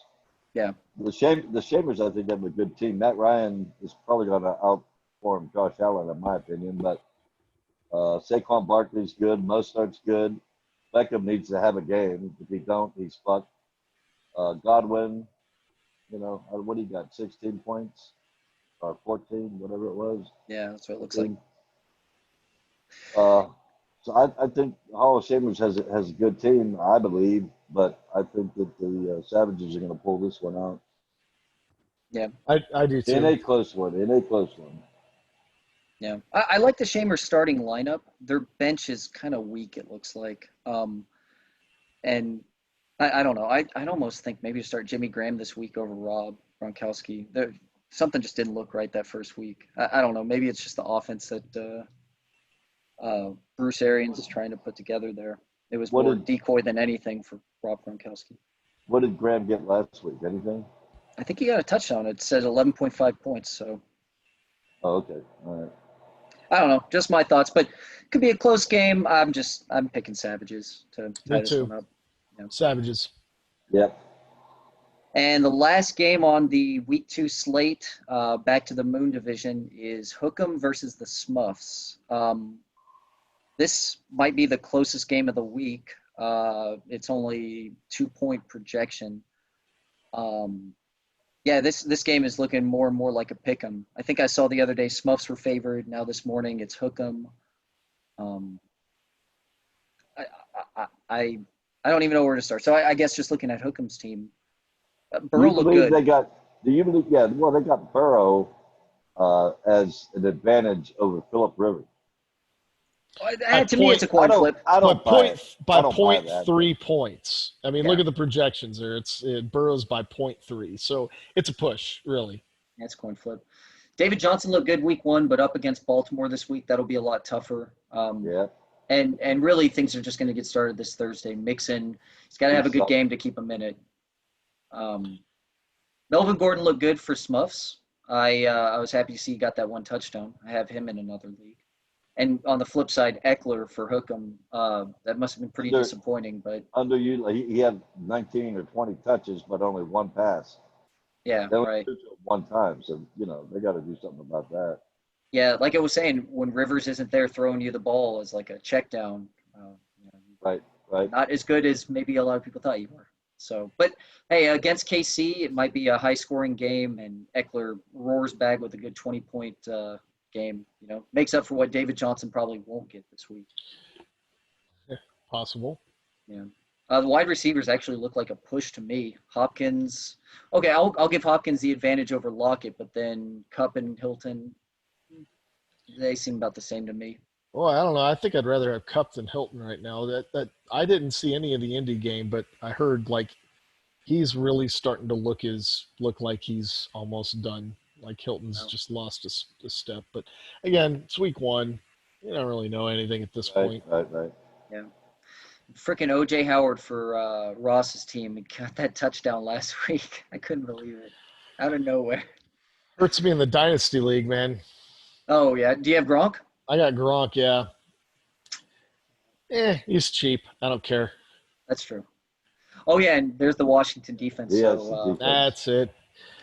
Yeah. The Shamers, I think, have a good team. Matt Ryan is probably going to outperform Josh Allen, in my opinion. But Saquon Barkley's good. Mostert's good. Beckham needs to have a game. If he don't, he's fucked. Godwin, what do you got? 16 points or 14, whatever it was. Yeah, that's what it looks like. So I think Hall of Shamers has a good team, I believe, but I think that the Savages are going to pull this one out. Yeah. I do In too. a close one. In a close one. Yeah. I like the Shamers starting lineup. Their bench is kind of weak, it looks like. And I don't know. I'd almost think maybe to start Jimmy Graham this week over Rob Gronkowski. Something just didn't look right that first week. I don't know. Maybe it's just the offense that Bruce Arians is trying to put together there. It was more decoy than anything for Rob Gronkowski. What did Graham get last week? Anything? I think he got a touchdown. It said 11.5 points. So Oh, okay. All right. I don't know. Just my thoughts, but could be a close game. I'm picking Savages to tie this one up. Yeah. Savages. Yep. And the last game on the week 2 slate, back to the Moon Division, is Hookem versus the Smuffs. This might be the closest game of the week. It's only 2-point projection. Yeah, this game is looking more and more like a pick 'em. I think I saw the other day Smuffs were favored. Now this morning it's Hookem. I don't even know where to start. So I guess just looking at Hookem's team, Burrow looked good. Do you believe? Yeah. Well, they got Burrow as an advantage over Philip Rivers. To me, it's a coin flip. I don't buy it. By point that. 0.3 points. I mean, Yeah. look at the projections there. It Burrows by 0.3, so it's a push, really. That's a coin flip. David Johnson looked good week 1, but up against Baltimore this week, that'll be a lot tougher. Yeah. And really, things are just going to get started this Thursday. Mixon, he's got to have a good game to keep him in it. Melvin Gordon looked good for Smuffs. I was happy to see he got that one touchdown. I have him in another league. And on the flip side, Eckler for Hookem, that must have been pretty disappointing. But he had 19 or 20 touches, but only one pass. Yeah, they only right. threw it one time, so they got to do something about that. Yeah, like I was saying, when Rivers isn't there throwing you the ball as like a check down, right. Not as good as maybe a lot of people thought you were. So, but hey, against KC, it might be a high-scoring game, and Eckler roars back with a good 20-point game. Makes up for what David Johnson probably won't get this week. Yeah, possible. Yeah. The wide receivers actually look like a push to me. Hopkins. Okay, I'll give Hopkins the advantage over Lockett, but then Kupp and Hilton, they seem about the same to me. Well, I don't know. I think I'd rather have Kupp than Hilton right now. That I didn't see any of the Indy game, but I heard like he's really starting to look like he's almost done. Like Hilton's just lost a step. But again, it's week 1. You don't really know anything at this point. Right. Yeah. Freaking O.J. Howard for Ross's team. He got that touchdown last week. I couldn't believe it. Out of nowhere. Hurts me in the Dynasty League, man. Oh, yeah. Do you have Gronk? I got Gronk, yeah. He's cheap. I don't care. That's true. Oh, yeah, and there's the Washington defense. Yes, so that's it.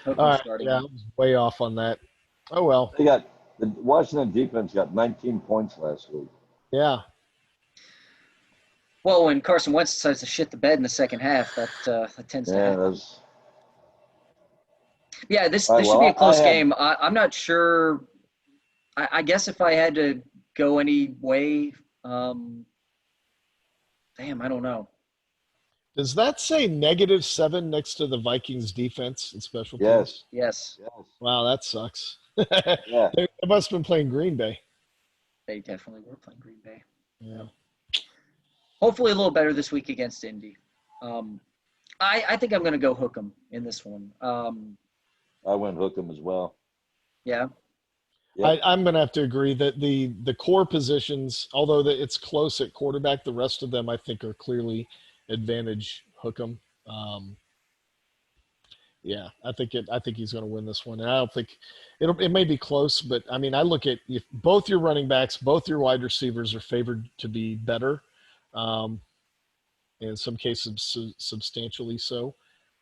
All right, yeah, I was way off on that. Oh, well. The Washington defense got 19 points last week. Yeah. Well, when Carson Wentz decides to shit the bed in the second half, that tends to happen. Yeah, this should be a close game. I'm not sure. I guess if I had to go any way, damn, I don't know. Does that say -7 next to the Vikings defense and special teams? Yes. Wow, that sucks. Yeah. They must have been playing Green Bay. They definitely were playing Green Bay. Yeah. Hopefully a little better this week against Indy. I think I'm going to go Hookem in this one. I went Hookem as well. Yeah. Yep. I'm going to have to agree that the core positions, although it's close at quarterback, the rest of them I think are clearly advantage Hookem. Yeah, I think he's going to win this one. And I don't think it may be close, but I mean, I look at if both your running backs, both your wide receivers are favored to be better. In some cases, substantially so.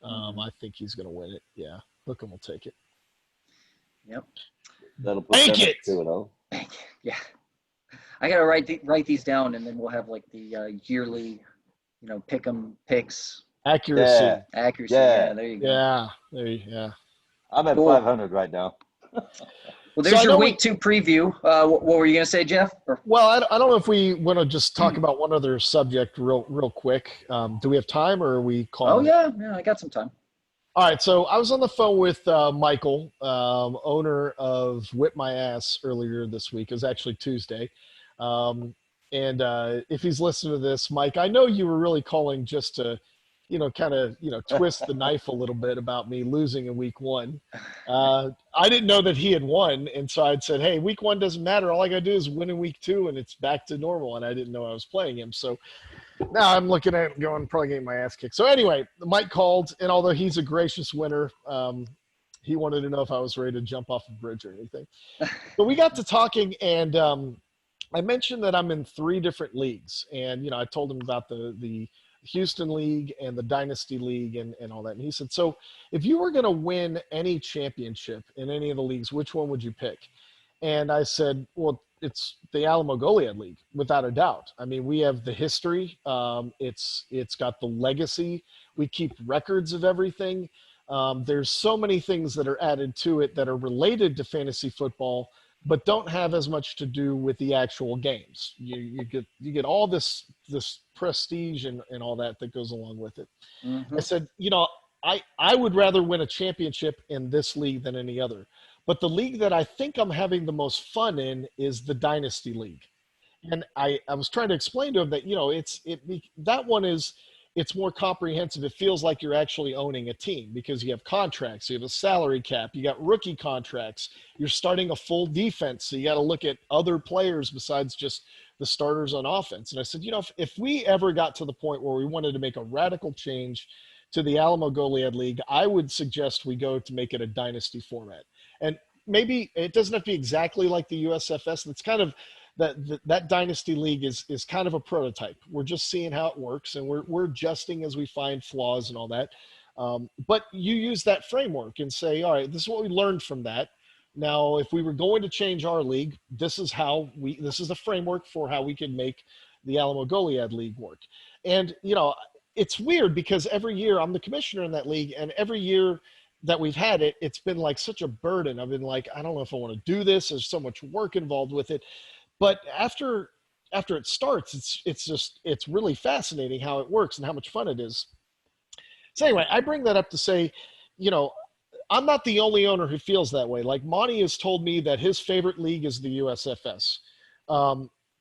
I think he's going to win it. Yeah, Hookem will take it. Yep. That'll put Bank it. 2-0. Yeah. I gotta write these down, and then we'll have like the yearly, pick 'em picks. Accuracy. Yeah. Accuracy. Yeah. There you go. Yeah. I'm at 500 right now. Well, So there's I your know week 2 preview. What were you going to say, Jeff? well, I don't know if we want to just talk about one other subject real quick. Do we have time, or are we Oh, calling it? yeah. Yeah, I got some time. All right, so I was on the phone with Michael, owner of Whip My Ass, earlier this week. It was actually Tuesday. And if he's listening to this, Mike, I know you were really calling just to, kind of, twist the knife a little bit about me losing in week 1. I didn't know that he had won, and so I'd said, hey, week 1 doesn't matter. All I got to do is win in week 2, and it's back to normal, and I didn't know I was playing him. So now I'm looking at it going, probably getting my ass kicked. So anyway, Mike called, and although he's a gracious winner, he wanted to know if I was ready to jump off a bridge or anything. But we got to talking, and I mentioned that I'm in 3 different leagues. And, I told him about the Houston League and the Dynasty League and all that. And he said, so if you were going to win any championship in any of the leagues, which one would you pick? And I said, well, it's the Alamo Goliad League, without a doubt. I mean, we have the history. It's got the legacy. We keep records of everything. There's so many things that are added to it that are related to fantasy football, but don't have as much to do with the actual games. You get all this prestige and all that goes along with it. Mm-hmm. I said, I would rather win a championship in this league than any other. But the league that I think I'm having the most fun in is the Dynasty League. And I was trying to explain to him that, that one it's more comprehensive. It feels like you're actually owning a team because you have contracts, you have a salary cap, you got rookie contracts, you're starting a full defense. So you got to look at other players besides just the starters on offense. And I said, if we ever got to the point where we wanted to make a radical change to the Alamo Goliad League, I would suggest we go to make it a dynasty format. And maybe it doesn't have to be exactly like the USFS. It's kind of that dynasty league is kind of a prototype. We're just seeing how it works, and we're adjusting as we find flaws and all that. But you use that framework and say, all right, this is what we learned from that. Now, if we were going to change our league, this is the framework for how we can make the Alamo Goliad League work. And, it's weird because every year I'm the commissioner in that league, and every year that we've had it, it's been like such a burden. I've been like, I don't know if I want to do this. There's so much work involved with it. But after it starts, it's really fascinating how it works and how much fun it is. So anyway, I bring that up to say, I'm not the only owner who feels that way. Like Monty has told me that his favorite league is the USFS.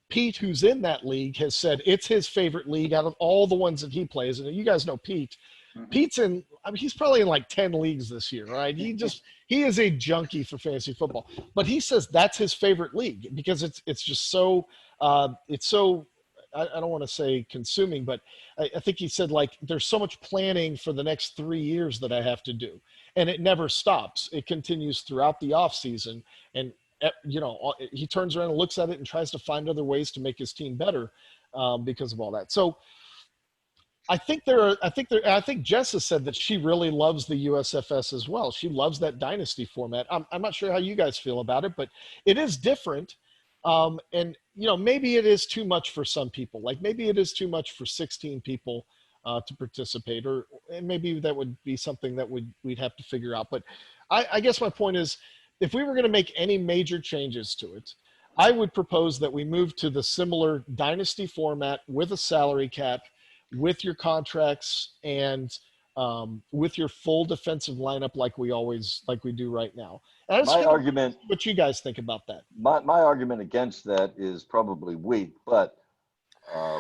Pete, who's in that league, has said it's his favorite league out of all the ones that he plays. And you guys know Pete. Mm-hmm. Pete's he's probably in like 10 leagues this year, right? He is a junkie for fantasy football. But he says that's his favorite league because it's just so I don't want to say consuming, but I think he said like there's so much planning for the next 3 years that I have to do. And it never stops. It continues throughout the off season. And he turns around and looks at it and tries to find other ways to make his team better because of all that. So I think Jess has said that she really loves the USFS as well. She loves that dynasty format. I'm not sure how you guys feel about it, but it is different. And maybe it is too much for some people. Like maybe it is too much for 16 people to participate, and maybe that would be something that we'd have to figure out. But I guess my point is, if we were going to make any major changes to it, I would propose that we move to the similar dynasty format with a salary cap, with your contracts, and with your full defensive lineup like we do right now. And My argument, what you guys think about that? my argument against that is probably weak, but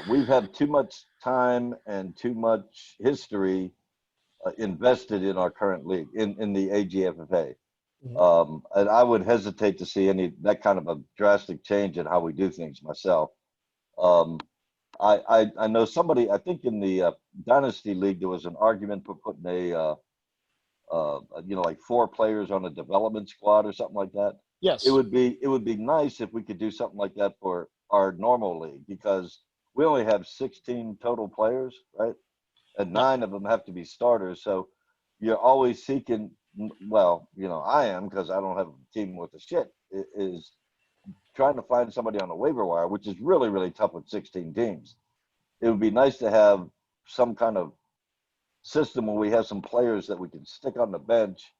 we've had too much time and too much history invested in our current league, in the AGFFA. And I would hesitate to see that kind of a drastic change in how we do things myself. I know somebody, I think in the Dynasty League, there was an argument for putting like 4 players on a development squad or something like that. Yes. It would be nice if we could do something like that for our normal league, because we only have 16 total players, right? And 9 of them have to be starters. So you're always seeking, well, I am, because I don't have a team with a shit, is trying to find somebody on the waiver wire, which is really, really tough with 16 teams. It would be nice to have some kind of system where we have some players that we can stick on the bench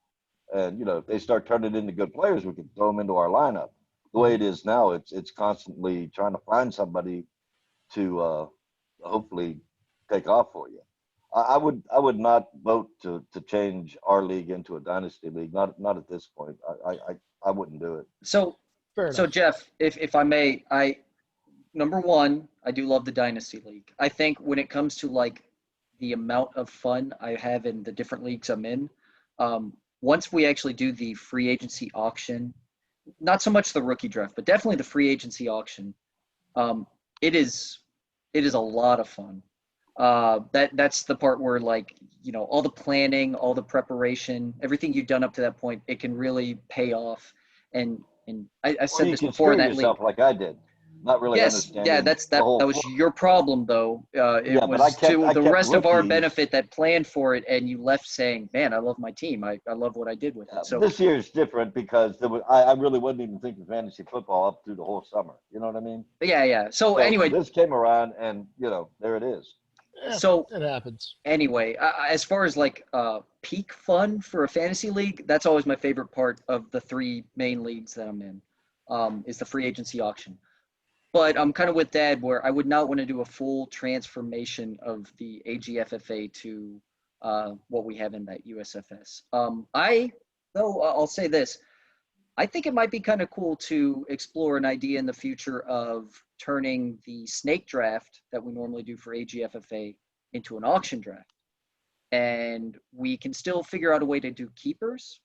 And, if they start turning into good players, we can throw them into our lineup. The way it is now, it's constantly trying to find somebody to hopefully take off for you. I would not vote to change our league into a dynasty league. Not at this point. I wouldn't do it. So, Fair so enough. Jeff, if I may, number one, I do love the Dynasty League. I think when it comes to like the amount of fun I have in the different leagues I'm in, once we actually do the free agency auction, not so much the rookie draft, but definitely the free agency auction, um, it is it is a lot of fun. That's the part where like all the planning, all the preparation, everything you've done up to that point, it can really pay off. And I Or said you this can before in screw that league. yourself like I did, not really Yes, yeah, understanding that's the that whole that was flow. your problem though. It Yeah, but I was kept to I the kept rest of our rookies. benefit that planned for it, and you left saying, "Man, I love my team. I love what I did with it." So This year is different because I really wasn't even thinking fantasy football up through the whole summer. You know what I mean? yeah, yeah. So So anyway, this came around, and there it is. Yeah, so it happens. anyway, as far as like peak fun for a fantasy league, that's always my favorite part of the three main leagues that I'm in, is the free agency auction. But I'm kind of with Dad where I would not want to do a full transformation of the AGFFA to what we have in that USFS. Though, I'll say this, I think it might be kind of cool to explore an idea in the future of turning the snake draft that we normally do for AGFFA into an auction draft. And we can still figure out a way to do keepers.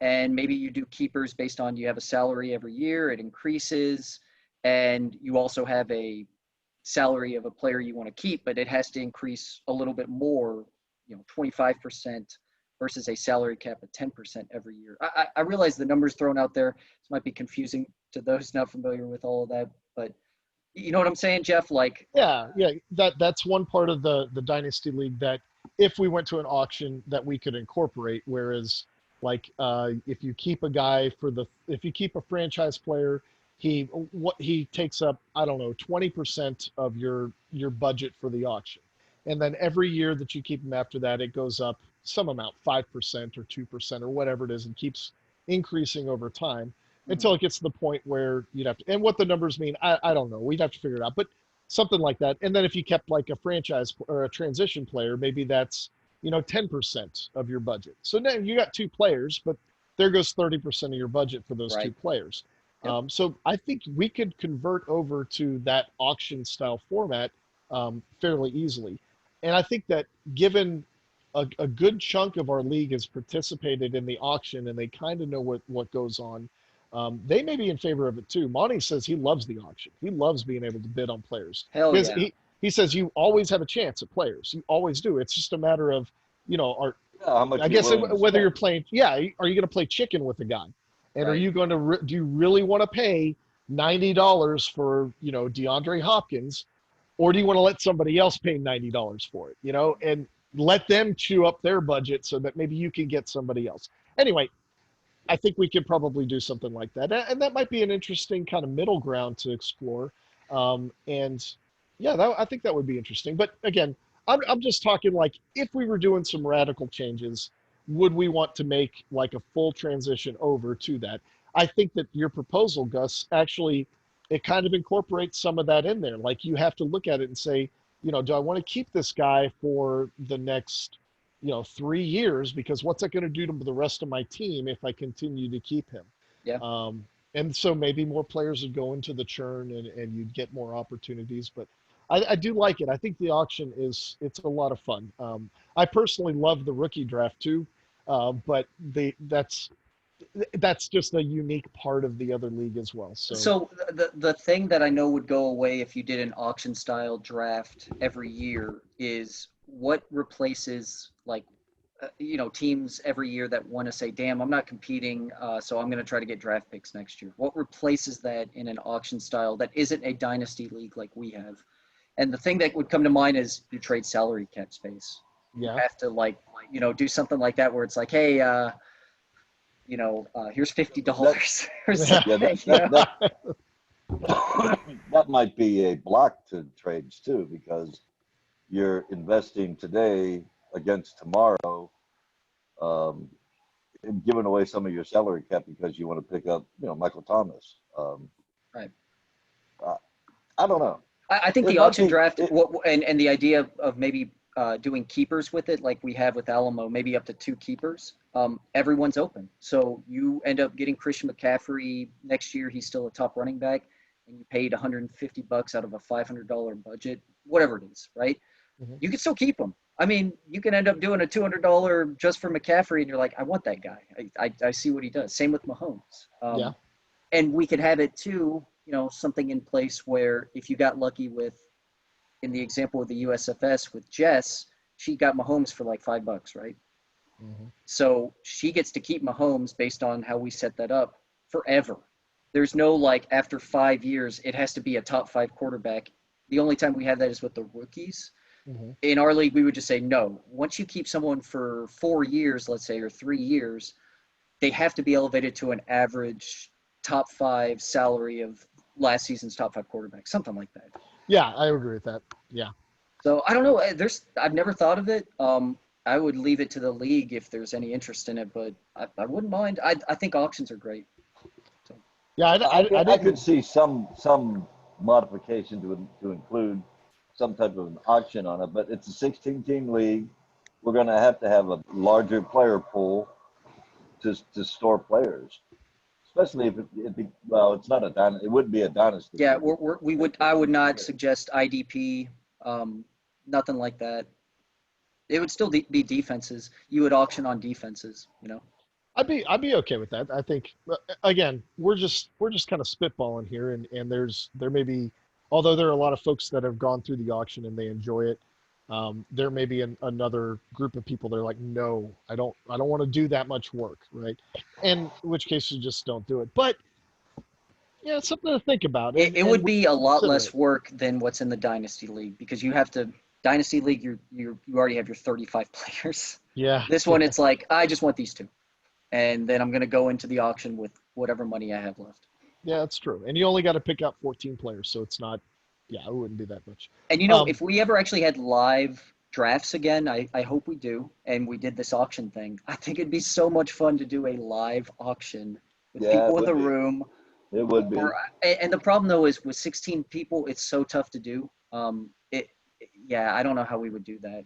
And maybe you do keepers based on you have a salary every year, it increases, and you also have a salary of a player you want to keep, but it has to increase a little bit more, 25% versus a salary cap of 10% every year. I realize the numbers thrown out there, this might be confusing to those not familiar with all of that, but you know what I'm saying, Jeff? Like, Yeah. That's one part of the dynasty league that if we went to an auction that we could incorporate. Whereas, like, if you keep a guy if you keep a franchise player, he takes up, I don't know, 20% of your budget for the auction, and then every year that you keep him after that, it goes up some amount, 5% or 2% or whatever it is, and keeps increasing over time until it gets to the point where you'd have to, and what the numbers mean, I don't know. We'd have to figure it out. But something like that. And then if you kept like a franchise or a transition player, maybe that's 10% of your budget. So now you got two players, but there goes 30% of your budget for those two right. players. Yep. So I think we could convert over to that auction style format fairly easily. And I think that given a good chunk of our league has participated in the auction and they kind of know what goes on, they may be in favor of it too. Monty says he loves the auction. He loves being able to bid on players Hell because yeah. he says you always have a chance at players. You always do. It's just a matter of, are Yeah, how much I you're guess willing to whether you're spend. playing, yeah, are you going to play chicken with the guy? And are Right. you going to, do you really want to pay $90 for, DeAndre Hopkins, or do you want to let somebody else pay $90 for it, and let them chew up their budget so that maybe you can get somebody else. Anyway, I think we could probably do something like that, and that might be an interesting kind of middle ground to explore. And yeah, I think that would be interesting. But again, I'm just talking like if we were doing some radical changes, would we want to make like a full transition over to that? I think that your proposal, Gus, actually it kind of incorporates some of that in there. Like you have to look at it and say, do I want to keep this guy for the next 3 years, because what's that going to do to the rest of my team if I continue to keep him? Yeah. And so maybe more players would go into the churn and you'd get more opportunities. But I do like it. I think the auction it's a lot of fun. I personally love the rookie draft too, but that's just a unique part of the other league as well. So So the thing that I know would go away if you did an auction style draft every year is what replaces like teams every year that want to say, "Damn, I'm not competing, so I'm going to try to get draft picks next year." What replaces that in an auction style that isn't a dynasty league like we have? And the thing that would come to mind is you trade salary cap space. You yeah, have to do something like that where it's like, hey, here's That $50 or yeah, yeah, something. that might be a block to trades too, because you're investing today against tomorrow. Um, giving away some of your salary cap because you want to pick up, Michael Thomas. Right. I, I don't know. I think It the might auction be. draft and the idea of maybe doing keepers with it, like we have with Alamo, maybe up to 2 keepers. Everyone's open, so you end up getting Christian McCaffrey next year. He's still a top running back, and you paid $150 out of a $500 budget, whatever it is, right? Mm-hmm. You can still keep him. I mean, you can end up doing a $200 just for McCaffrey, and you're like, I want that guy. I see what he does. Same with Mahomes. Yeah. And we could have it too, something in place where if you got lucky with, in the example of the USFS with Jess, she got Mahomes for like $5, right? Mm-hmm. So she gets to keep Mahomes based on how we set that up forever. There's no like after 5 years, it has to be a top 5 quarterback. The only time we have that is with the rookies. Mm-hmm. In our league, we would just say no. Once you keep someone for 4 years, let's say, or 3 years, they have to be elevated to an average top 5 salary of last season's top 5 quarterback, something like that. Yeah, I agree with that. Yeah. So I don't know. I've never thought of it. I would leave it to the league if there's any interest in it, but I wouldn't mind. I think auctions are great. So. Yeah, I could see some modification to include some type of an auction on it, but it's a 16-team league. We're going to have a larger player pool to store players, especially if it's not a dynasty. It wouldn't be a dynasty. Yeah, I would not suggest IDP, nothing like that. It would still be defenses. You would auction on defenses, I'd be okay with that. I think again, we're just kind of spitballing here, and there may be, although there are a lot of folks that have gone through the auction and they enjoy it. There may be another group of people that are like, no, I don't want to do that much work, right? And in which case you just don't do it. But yeah, it's something to think about. It would be a lot less it. work than what's in the Dynasty League because you have to Dynasty League. You already have your 35 players. Yeah. This one, it's like I just want these 2, and then I'm gonna go into the auction with whatever money I have left. Yeah, that's true. And you only got to pick out 14 players, so it's not. Yeah, it wouldn't be that much. And if we ever actually had live drafts again, I hope we do, and we did this auction thing, I think it'd be so much fun to do a live auction with people in the room. It would be. And the problem though is with 16 people, it's so tough to do. I don't know how we would do that.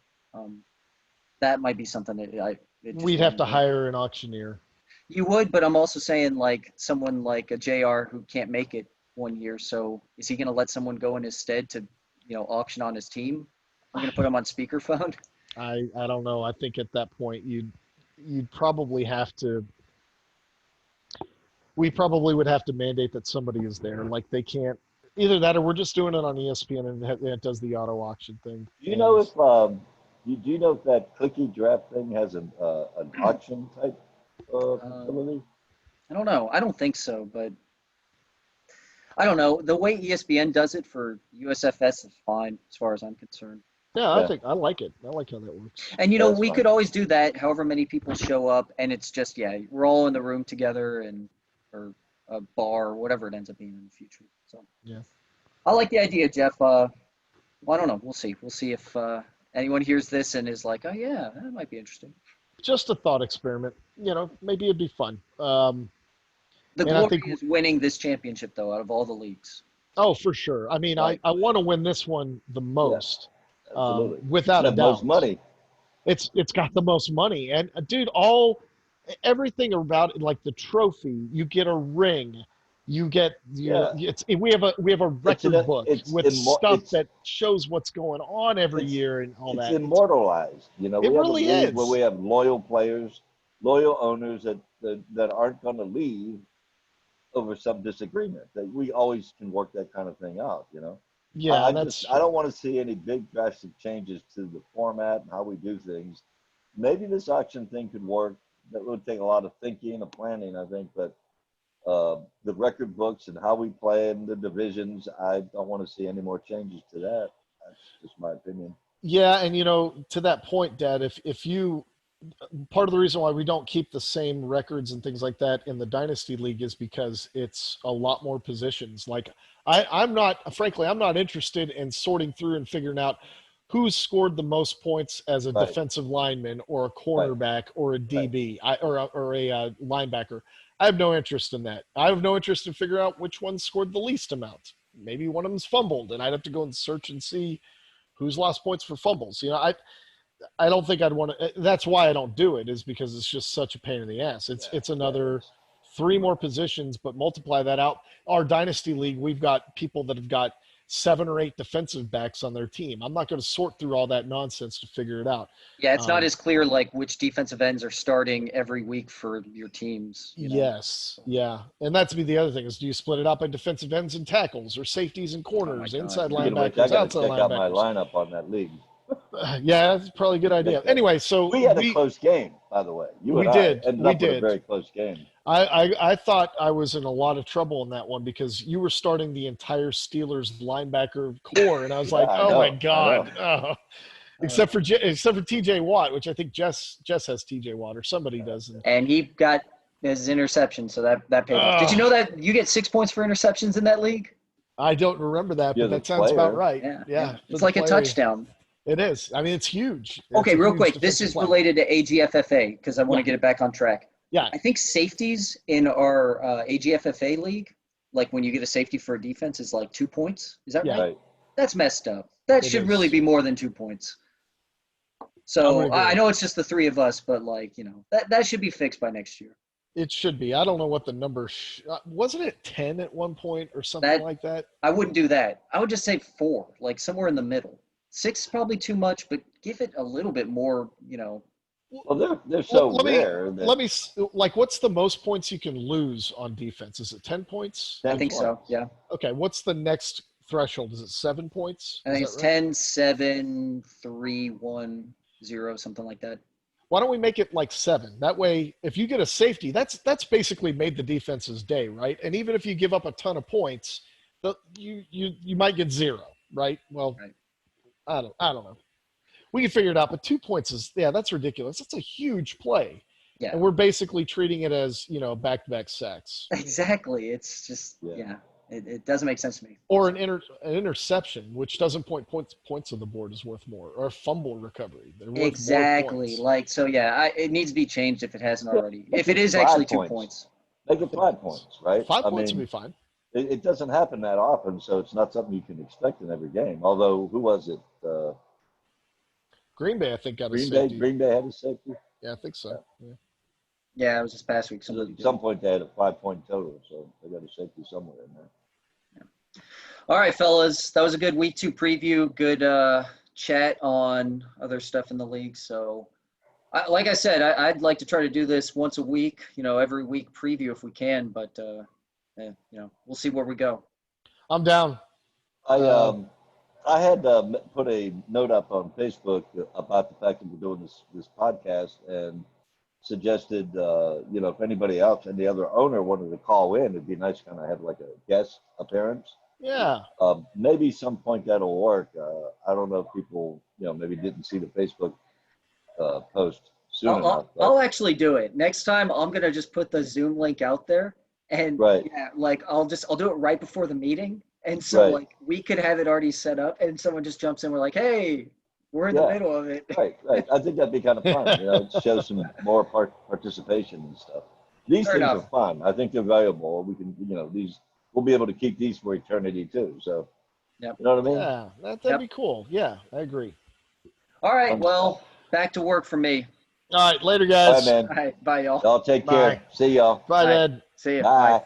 That might be something that we'd have to hire an auctioneer. You would, but I'm also saying like someone like a JR who can't make it one year. So is he going to let someone go in his stead to, auction on his team? We're going to put him on speakerphone. I don't know. I think at that point you'd probably have to. We probably would have to mandate that somebody is there. Like they can't either that, or we're just doing it on ESPN and it does the auto auction thing. Do you know if that cookie draft thing has an auction type ability? I don't know. I don't think so, but I don't know. The way ESPN does it for USFS is fine as far as I'm concerned. Yeah, I think I like it. I like how that works. And we could always do that. However many people show up, and it's just we're all in the room together, or a bar or whatever it ends up being in the future. So yeah, I like the idea, Jeff. Well, I don't know. We'll see. We'll see if anyone hears this and is like, oh yeah, that might be interesting. Just a thought experiment. Maybe it'd be fun. The glory is winning this championship, though, out of all the leagues. Oh, for sure. I mean, right. I want to win this one the most, without a doubt. Most money. It's got the most money, and dude, everything about it, like the trophy, you get a ring, you get we have a record book with stuff that shows what's going on every year and all that. It's immortalized. It really is. Where we have loyal players, loyal owners that aren't going to leave over some disagreement. That we always can work that kind of thing out. Yeah, I don't want to see any big drastic changes to the format and how we do things. Maybe this auction thing could work. That would take a lot of thinking and planning, I think, but the record books and how we play in the divisions, I don't want to see any more changes to that. That's just my opinion. Yeah, and to that point, Dad, if you part of the reason why we don't keep the same records and things like that in the Dynasty League is because it's a lot more positions. Like I'm not interested in sorting through and figuring out who's scored the most points as a Right. defensive lineman or a cornerback or a DB or a linebacker. I have no interest in that. I have no interest in figuring out which one scored the least amount. Maybe one of them's fumbled, and I'd have to go and search and see who's lost points for fumbles. I don't think I'd want to. That's why I don't do it, is because it's just such a pain in the ass. It's another 3 more positions, but multiply that out. Our dynasty league, we've got people that have got 7 or 8 defensive backs on their team. I'm not going to sort through all that nonsense to figure it out. Yeah, it's not as clear like which defensive ends are starting every week for your teams. Yes, yeah, and that's the other thing is, do you split it up by defensive ends and tackles, or safeties and corners, inside linebackers, I got outside to check out my linebackers? lineup on that league. Yeah, that's probably a good idea. Anyway, so we had a close game, by the way. We did. Ended up with a very close game. I thought I was in a lot of trouble in that one because you were starting the entire Steelers linebacker core, and I was like, "Oh my god!" Oh. Except for T.J. Watt, which I think Jess has T.J. Watt, or somebody does. And he got his interception, so that paid off. Did you know that you get 6 points for interceptions in that league? I don't remember that, but that sounds about right. Yeah. It's like a touchdown. It is. I mean, it's huge. Okay, real quick. This is related to AGFFA because I want to get it back on track. Yeah. I think safeties in our AGFFA league, like when you get a safety for a defense, is like 2 points. Is that right? That's messed up. That should really be more than 2 points. So I know it's just the 3 of us, but that should be fixed by next year. It should be. I don't know what the number wasn't it 10 at one point or something like that? I wouldn't do that. I would just say 4, like somewhere in the middle. 6 is probably too much, but give it a little bit more, Well, they're so rare. Let me what's the most points you can lose on defense? Is it 10 points? I think so, yeah. Okay, what's the next threshold? Is it 7 points? I think it's 10, 7, 3, 1, 0, something like that. Why don't we make it like 7? That way, if you get a safety, that's basically made the defense's day, right? And even if you give up a ton of points, you might get 0, right? Well, right. I don't know. We can figure it out, but 2 points that's ridiculous. That's a huge play. Yeah. And we're basically treating it as, back-to-back sacks. Exactly. It's just, it doesn't make sense to me. Or an interception, which doesn't points on the board is worth more, or a fumble recovery. Exactly. It needs to be changed if it hasn't already. If it is actually 2 points. Make it 5 points, right? 5 points would be fine. It doesn't happen that often, so it's not something you can expect in every game. Although, who was it? Green Bay, I think, got a safety. Green Bay had a safety? Yeah, I think so. Yeah, it was this past week. At some point, they had a 5-point total, so they got a safety somewhere in there. Yeah. All right, fellas. That was a good week 2 preview. Good chat on other stuff in the league. So, like I said, I'd like to try to do this once a week, every week preview if we can, but we'll see where we go. I'm down. I had put a note up on Facebook about the fact that we're doing this podcast and suggested, if anybody else and the other owner wanted to call in, it'd be nice to kind of have like a guest appearance. Yeah. Maybe some point that'll work. I don't know if people, maybe didn't see the Facebook post soon enough. I'll actually do it. Next time, I'm going to just put the Zoom link out there. And I'll do it right before the meeting. And so we could have it already set up and someone just jumps in. We're like, hey, we're in the middle of it. Right. I think that'd be kind of fun. It shows some more participation and stuff. These things are fun. I think they're valuable. We can, we'll be able to keep these for eternity too. So, you know what I mean? Yeah, that'd be cool. Yeah, I agree. All right. Well, back to work for me. All right. Later, guys. Bye, man. All right. Bye, y'all. Y'all take care. See y'all. Bye, Ed. See ya. Bye.